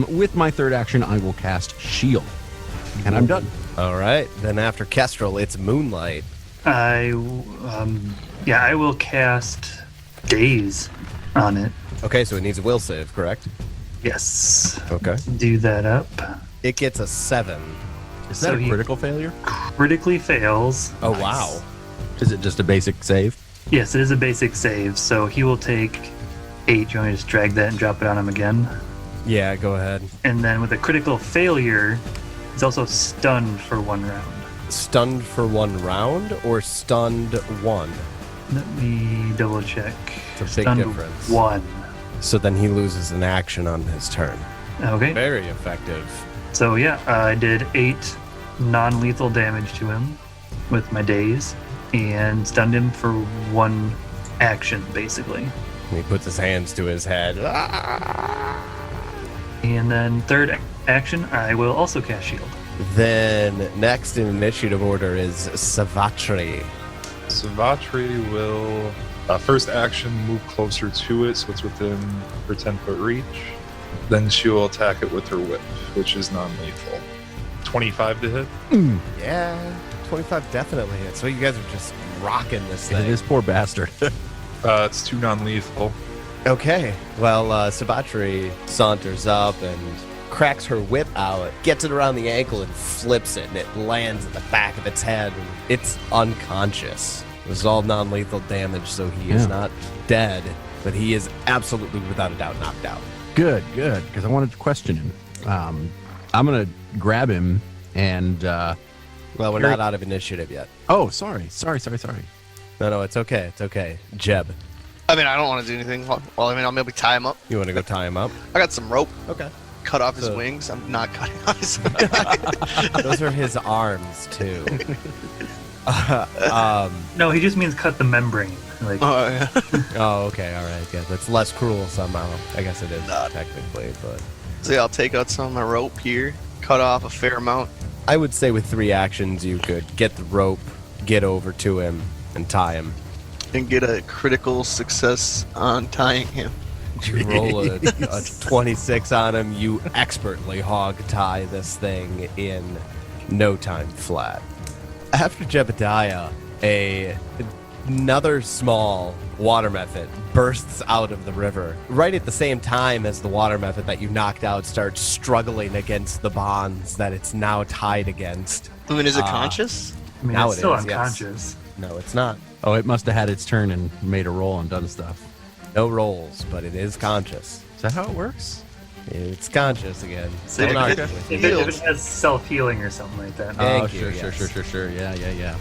C: With my third action, I will cast Shield, and I'm done.
B: All right, then after Kestrel, it's Moonlight.
E: I will cast Daze on it.
B: Okay, so it needs a will save, correct?
E: Yes.
B: Okay.
E: Do that up.
B: It gets a 7.
C: Is
E: So
C: that a
E: he-
C: critical failure?
E: Critically fails.
B: Oh, wow.
C: Is it just a basic save?
E: Yes, it is a basic save, so he will take 8. You want me to just drag that and drop it on him again?
B: Yeah, go ahead.
E: And then with a critical failure, he's also stunned for 1 round.
B: Stunned for 1 round or stunned 1?
E: Let me double check.
B: It's a big
E: Stunned
B: difference.
E: 1.
B: So then he loses an action on his turn.
E: Okay.
B: Very effective.
E: So yeah, I did 8 non-lethal damage to him with my daze and stunned him for 1 action, basically.
B: And he puts his hands to his head.
E: And then third action, I will also cast Shield.
B: Then next in initiative order is Savatri.
D: Savatri will, first action, move closer to it so it's within her 10-foot reach. Then she will attack it with her whip, which is non-lethal. 25 to hit.
B: Yeah, 25 definitely hits. So you guys are just rocking this
C: It
B: thing.
C: is poor bastard.
D: It's 2 non-lethal.
B: Okay, well, Savatri saunters up and cracks her whip out, gets it around the ankle and flips it, and it lands at the back of its head. And it's unconscious. This is all non-lethal damage, so he is
C: Yeah.
B: not dead, but he is absolutely, without a doubt, knocked out.
C: Good, because I wanted to question him. I'm going to grab him and...
B: Well, we're
C: Very-
B: not out of initiative yet.
C: Oh, sorry.
B: No, it's okay. It's okay. Jeb,
F: I mean, I don't want to do anything. Well, I mean, I'll maybe tie him up.
B: you want to go tie him up?
F: I got some rope.
B: Okay.
F: Cut off his
B: So-
F: wings. I'm not cutting off his
B: Those are his arms, too.
E: No, he just means cut the membrane. Like,
F: Oh, yeah.
B: Oh, okay. All right. Yeah, that's less cruel somehow. I guess it is,
F: Not.
B: technically, but...
F: So yeah, I'll take out some of my rope here, cut off a fair amount.
B: I would say with 3 actions, you could get the rope, get over to him, and tie him.
F: And get a critical success on tying him.
B: You roll a 26 on him. You expertly hog tie this thing in no time flat. After Jebediah, another small water method bursts out of the river right at the same time as the water method that you knocked out starts struggling against the bonds that it's now tied against.
F: I mean, is it conscious?
E: I mean,
B: Now
E: it's
B: it
E: still
B: is, yes.
E: unconscious.
B: No, it's not.
C: Oh, it must have had its turn and made a roll and done stuff.
B: No rolls, but it is conscious.
C: Is that how it works?
B: It's conscious again.
F: So
B: Don't
F: it-
B: argue
F: it-
B: with
F: it-
B: me.
E: If it has self-healing or something like that.
B: Thank
C: oh,
B: you,
C: sure,
B: yes.
C: sure. Yeah.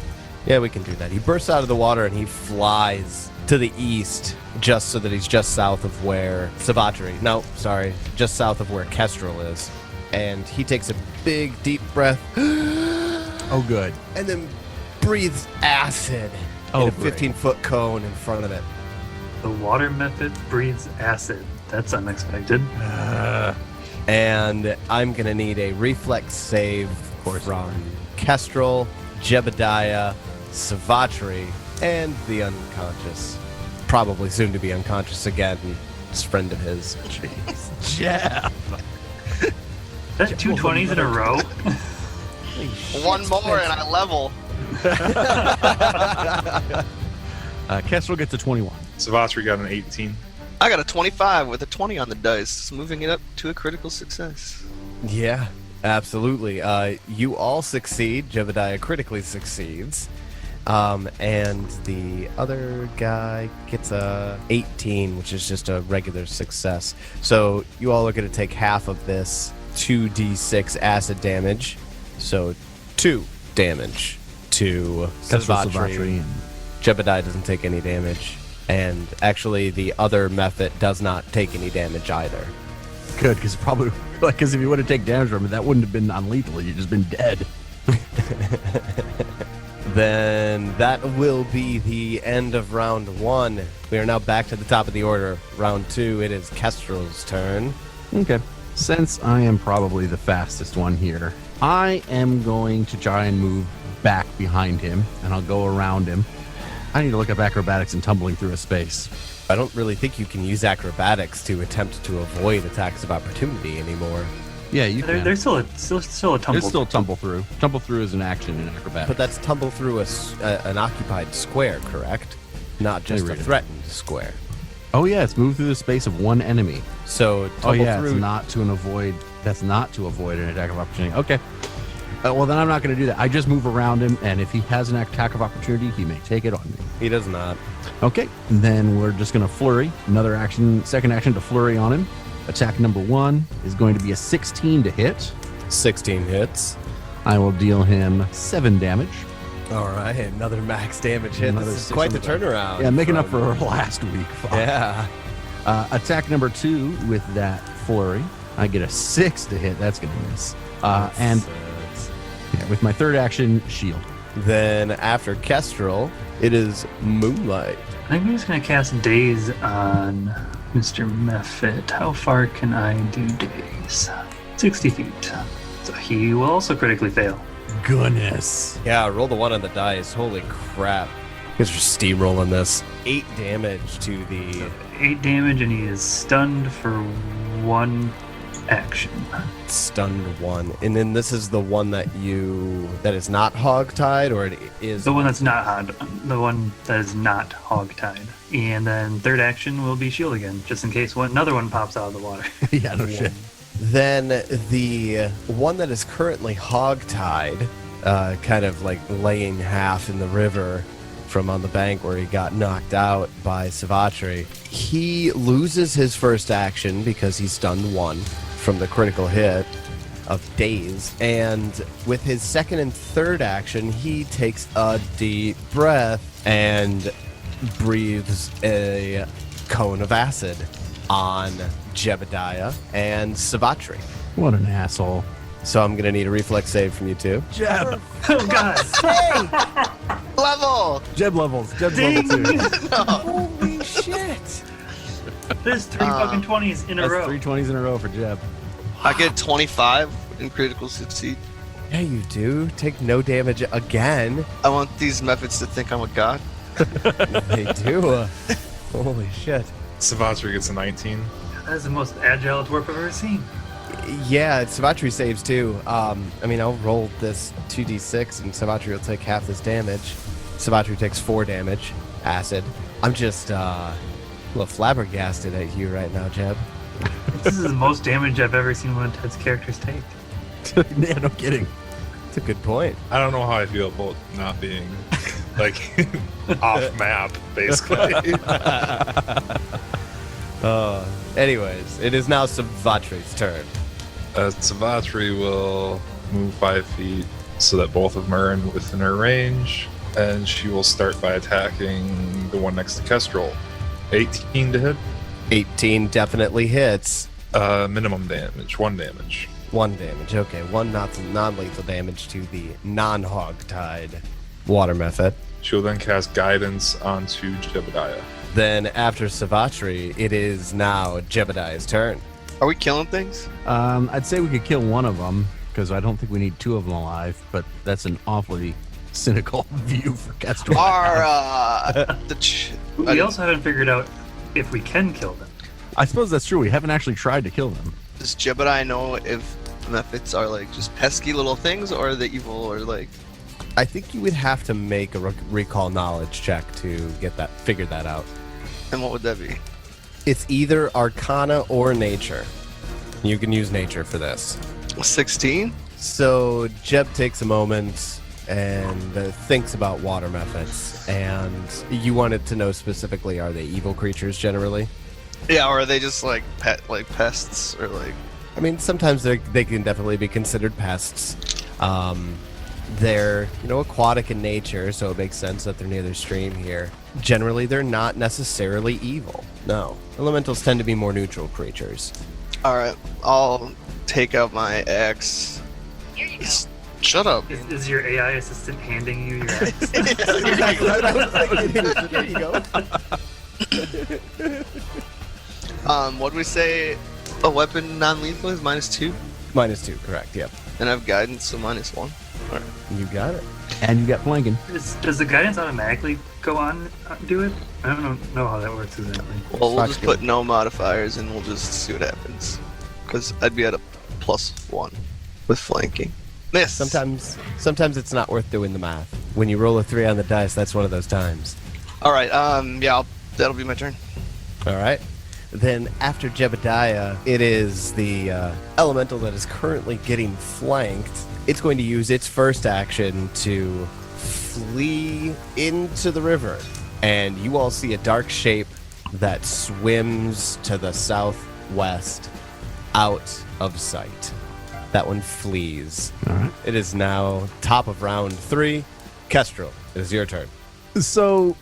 B: Yeah, we can do that. He bursts out of the water and he flies to the east, just so that he's just south of where Savatri. No, sorry, just south of where Kestrel is. And he takes a big, deep breath
C: Oh, good.
B: and then breathes acid
C: Oh,
B: in a
C: great.
B: 15-foot cone in front of it.
E: The water method breathes acid. That's unexpected.
B: And I'm going to need a reflex save from Kestrel, Jebediah, Savatri, and the unconscious. Probably soon to be unconscious again. This friend of his. Jeez.
C: Yeah.
E: That 220s in a row?
F: One more and I level.
C: Kestrel gets a 21.
D: Savatri got an 18.
F: I got a 25 with a 20 on the dice, moving it up to a critical success.
B: Yeah, absolutely. You all succeed. Jebediah critically succeeds. And the other guy gets a 18, which is just a regular success. So you all are going to take half of this 2d6 acid damage. So 2 damage to
C: Kestrel,
B: Savatri.
C: and
B: Jebediah doesn't take any damage. And actually, the other method does not take any damage either.
C: good, because probably, because if you would have taken damage from it, that wouldn't have been non-lethal. You'd just been dead.
B: Then that will be the end of round 1. We are now back to the top of the order. Round 2, it is Kestrel's turn.
C: Okay. Since I am probably the fastest one here, I am going to try and move back behind him, and I'll go around him. I need to look up acrobatics and tumbling through a space.
B: I don't really think you can use acrobatics to attempt to avoid attacks of opportunity anymore.
C: Yeah, you can.
E: There's still a tumble.
C: There's still tumble through. Tumble through is an action in acrobatics.
B: But that's tumble through an occupied square, correct? Not just a
C: read it.
B: threatened square.
C: Oh yeah, it's move through the space of one enemy.
B: So tumble
C: Oh yeah,
B: through.
C: it's not to avoid. That's not to avoid an attack of opportunity. Okay. Well, then I'm not going to do that. I just move around him, and if he has an attack of opportunity, he may take it on me.
B: He does not.
C: Okay. Then we're just going to flurry. Another action, second action to flurry on him. Attack number 1 is going to be a 16 to hit.
B: 16 hits.
C: I will deal him 7 damage.
B: All right, another max damage hit.
C: Another
B: This is
C: 6
B: quite the
C: on the
B: turnaround.
C: Yeah, making up
B: from-
C: for last week. Fuck.
B: Yeah.
C: Attack number 2 with that flurry. I get a 6 to hit. That's going to miss. And yeah, with my third action, shield.
B: Then after Kestrel, it is Moonlight.
E: I think I'm just gonna cast Daze on Mr. Mephit. How far can I do Daze? 60 feet. So he will also critically fail.
C: Goodness.
B: Yeah, roll the 1 on the dice. Holy crap. You guys are steamrolling this. 8 damage to the
E: 8 damage, and he is stunned for 1 action.
B: stunned one. And then this is the one that is not hogtied, or it is
E: The one that's not the one that is not hogtied. And then third action will be shield again, just in case another one pops out of the water.
C: Yeah, no shit.
B: Then the one that is currently hogtied, kind of like laying half in the river from on the bank where he got knocked out by Savatri. He loses his first action because he's stunned 1 from the critical hit of Daze. And with his second and third action, he takes a deep breath and breathes a cone of acid on Jebediah and Savatri.
C: What an asshole.
B: So I'm going to need a reflex save from you two.
C: Jeb.
E: Oh god!
F: Level!
C: Jeb levels. Jeb's
E: Ding!
C: level 2.
B: Holy shit!
E: There's 3 fucking 20s in a
C: That's
E: row.
C: 3 20s in a row for Jeb.
F: I get 25 in critical succeed.
B: Yeah, you do. Take no damage again.
F: I want these methods to think I'm a god.
B: They do. Holy shit.
D: Savatri gets a 19.
E: That is the most agile dwarf I've ever seen.
B: Yeah, Savatri saves too. I mean, I'll roll this 2d6 and Savatri will take half this damage. Savatri takes 4 damage, acid. I'm just a little flabbergasted at you right now, Jeb.
E: This is the most damage I've ever seen one of Ted's characters take.
C: Yeah, no kidding.
B: That's a good point.
D: I don't know how I feel about not being like off map, basically.
B: Anyways, it is now Savatri's turn.
D: Savatri will move 5 feet so that both of them are within her range, and she will start by attacking the one next to Kestrel. 18 to hit.
B: 18 definitely hits.
D: Minimum damage, 1 damage.
B: 1 damage. Okay, 1 non-lethal damage to the non-hog-tied water method.
D: She'll then cast Guidance onto Jebediah.
B: Then after Savatri, it is now Jebediah's turn.
F: Are we killing things?
C: I'd say we could kill one of them because I don't think we need 2 of them alive. But that's an awfully cynical view for Kestrel.
E: We also haven't figured out if we can kill them.
C: I suppose that's true. We haven't actually tried to kill them.
F: Does Jebediah know if methods are like just pesky little things, or the evil, or like?
B: I think you would have to make a recall knowledge check to figure that out.
F: And what would that be?
B: It's either Arcana or Nature. You can use Nature for this.
F: 16?
B: So Jeb takes a moment and thinks about water methods. And you wanted to know specifically, are they evil creatures generally?
F: Yeah, or are they just like pests, or like?
B: I mean, sometimes they can definitely be considered pests. They're, aquatic in nature, so it makes sense that they're near the stream here. Generally, they're not necessarily evil. No. Elementals tend to be more neutral creatures.
F: Alright, I'll take out my axe.
G: Here you go.
F: Shut up.
E: Is your AI assistant handing you your axe?
B: There you go.
F: What do we say? A weapon non-lethal is -2?
B: -2, correct, yep.
F: And I have guidance, so -1. Alright.
B: You got it.
C: And you got flanking.
E: Does the guidance automatically go on do it? I don't know how that works exactly.
F: Well, we'll just put no modifiers and we'll just see what happens. Because I'd be at a +1 with flanking. Miss!
B: Sometimes it's not worth doing the math. When you roll a 3 on the dice, that's one of those times.
F: Alright, yeah, that'll be my turn.
B: Alright. Then after Jebediah, it is the elemental that is currently getting flanked. It's going to use its first action to flee into the river. And you all see a dark shape that swims to the southwest out of sight. That one flees.
C: All right.
B: It is now top of round 3. Kestrel, it is your turn.
C: So,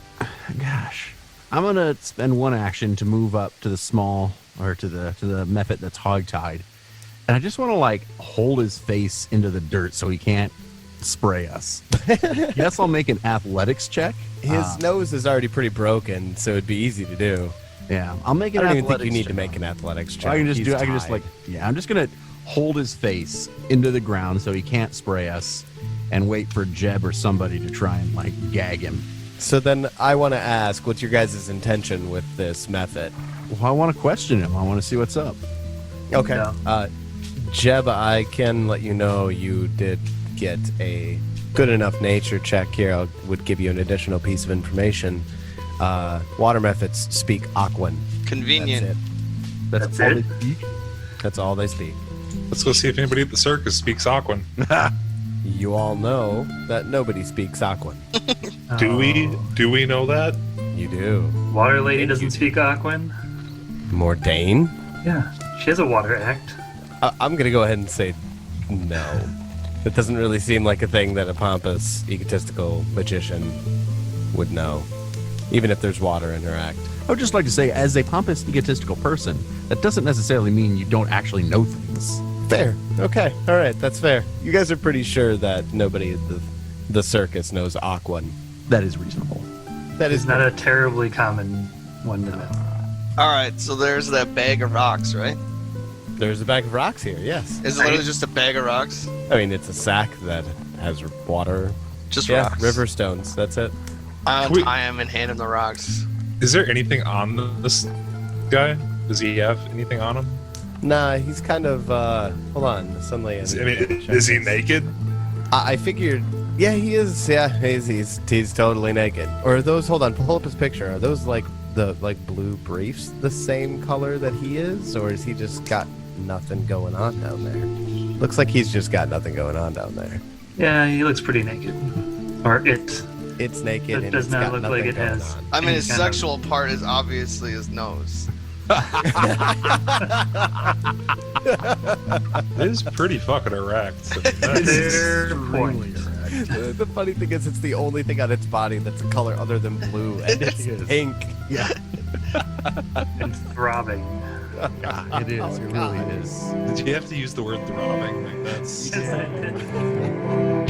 C: gosh, I'm gonna spend 1 action to move up to the small, or to the mephit that's hogtied, and I just want to hold his face into the dirt so he can't spray us. Guess I'll make an athletics check.
B: His nose is already pretty broken, so it'd be easy to do.
C: Yeah, I'll make
B: I
C: an
B: don't
C: athletics.
B: even think you need
C: check.
B: to make an athletics check.
C: I can just
B: He's
C: do. I can just
B: tied.
C: I'm just gonna hold his face into the ground so he can't spray us, and wait for Jeb or somebody to try and gag him.
B: So then I want to ask, what's your guys' intention with this method?
C: Well, I want to question him. I want to see what's up.
B: Okay.
E: Yeah.
B: Jeb, I can let you know you did get a good enough nature check here. I would give you an additional piece of information. Water methods speak Aquan.
F: Convenient.
E: That's
C: all
E: it?
C: they speak?
B: That's all they speak.
D: Let's go see if anybody at the circus speaks Aquan.
B: You all know that nobody speaks Aquan.
D: Do we know that?
B: You do.
E: Water Lady doesn't speak Aquan?
B: Mordain?
E: Yeah, she has a water act.
B: I'm going to go ahead and say no. It doesn't really seem like a thing that a pompous, egotistical magician would know, even if there's water in her act.
C: I would just like to say, as a pompous, egotistical person, that doesn't necessarily mean you don't actually know things.
B: Fair. Okay. All right. That's fair. You guys are pretty sure that nobody at the circus knows Aquan.
C: That is reasonable.
B: That
E: It's
B: is
E: not a terribly common one to know.
F: Alright, so there's that bag of rocks, right?
B: There's a bag of rocks here. Yes.
F: Is it literally just a bag of rocks?
B: I mean, it's a sack that has water.
F: Just
B: Yeah.
F: rocks.
B: River stones. That's it.
F: I'll
D: Can we-
F: tie him and hand him the rocks.
D: Is there anything on this guy? Does he have anything on him?
B: Nah, he's kind of, hold on, the sunlight.
D: Is he naked?
B: I figured, yeah, he is. Yeah, he's totally naked. Or are those? Hold on, pull up his picture. Are those like the blue briefs the same color that he is, or is he just got nothing going on down there? Looks like he's just got nothing going on down there.
E: Yeah, he looks pretty naked. Or it.
B: It's naked.
E: It
B: and
E: does
B: it's
E: not
B: got
E: look
B: nothing
E: like it
B: going
E: has.
B: on.
F: I mean, his
E: Kind of-
F: sexual part is obviously his nose.
D: It is pretty fucking erect. I mean,
E: Fair point.
B: The funny thing is, it's the only thing on its body that's a color other than blue, and it's pink.
C: Yeah,
E: And throbbing.
C: it is. It really is.
D: Did you have to use the word throbbing? Like that's.
E: Yes, I did.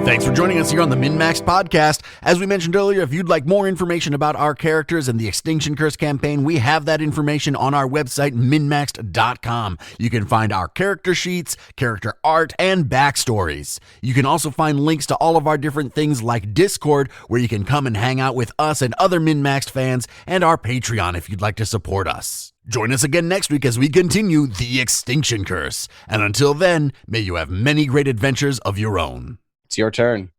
A: Thanks for joining us here on the MNmaxed Podcast. As we mentioned earlier, if you'd like more information about our characters and the Extinction Curse campaign, we have that information on our website, MNmaxed.com. You can find our character sheets, character art, and backstories. You can also find links to all of our different things like Discord, where you can come and hang out with us and other MNmaxed fans, and our Patreon if you'd like to support us. Join us again next week as we continue the Extinction Curse. And until then, may you have many great adventures of your own.
G: It's your turn.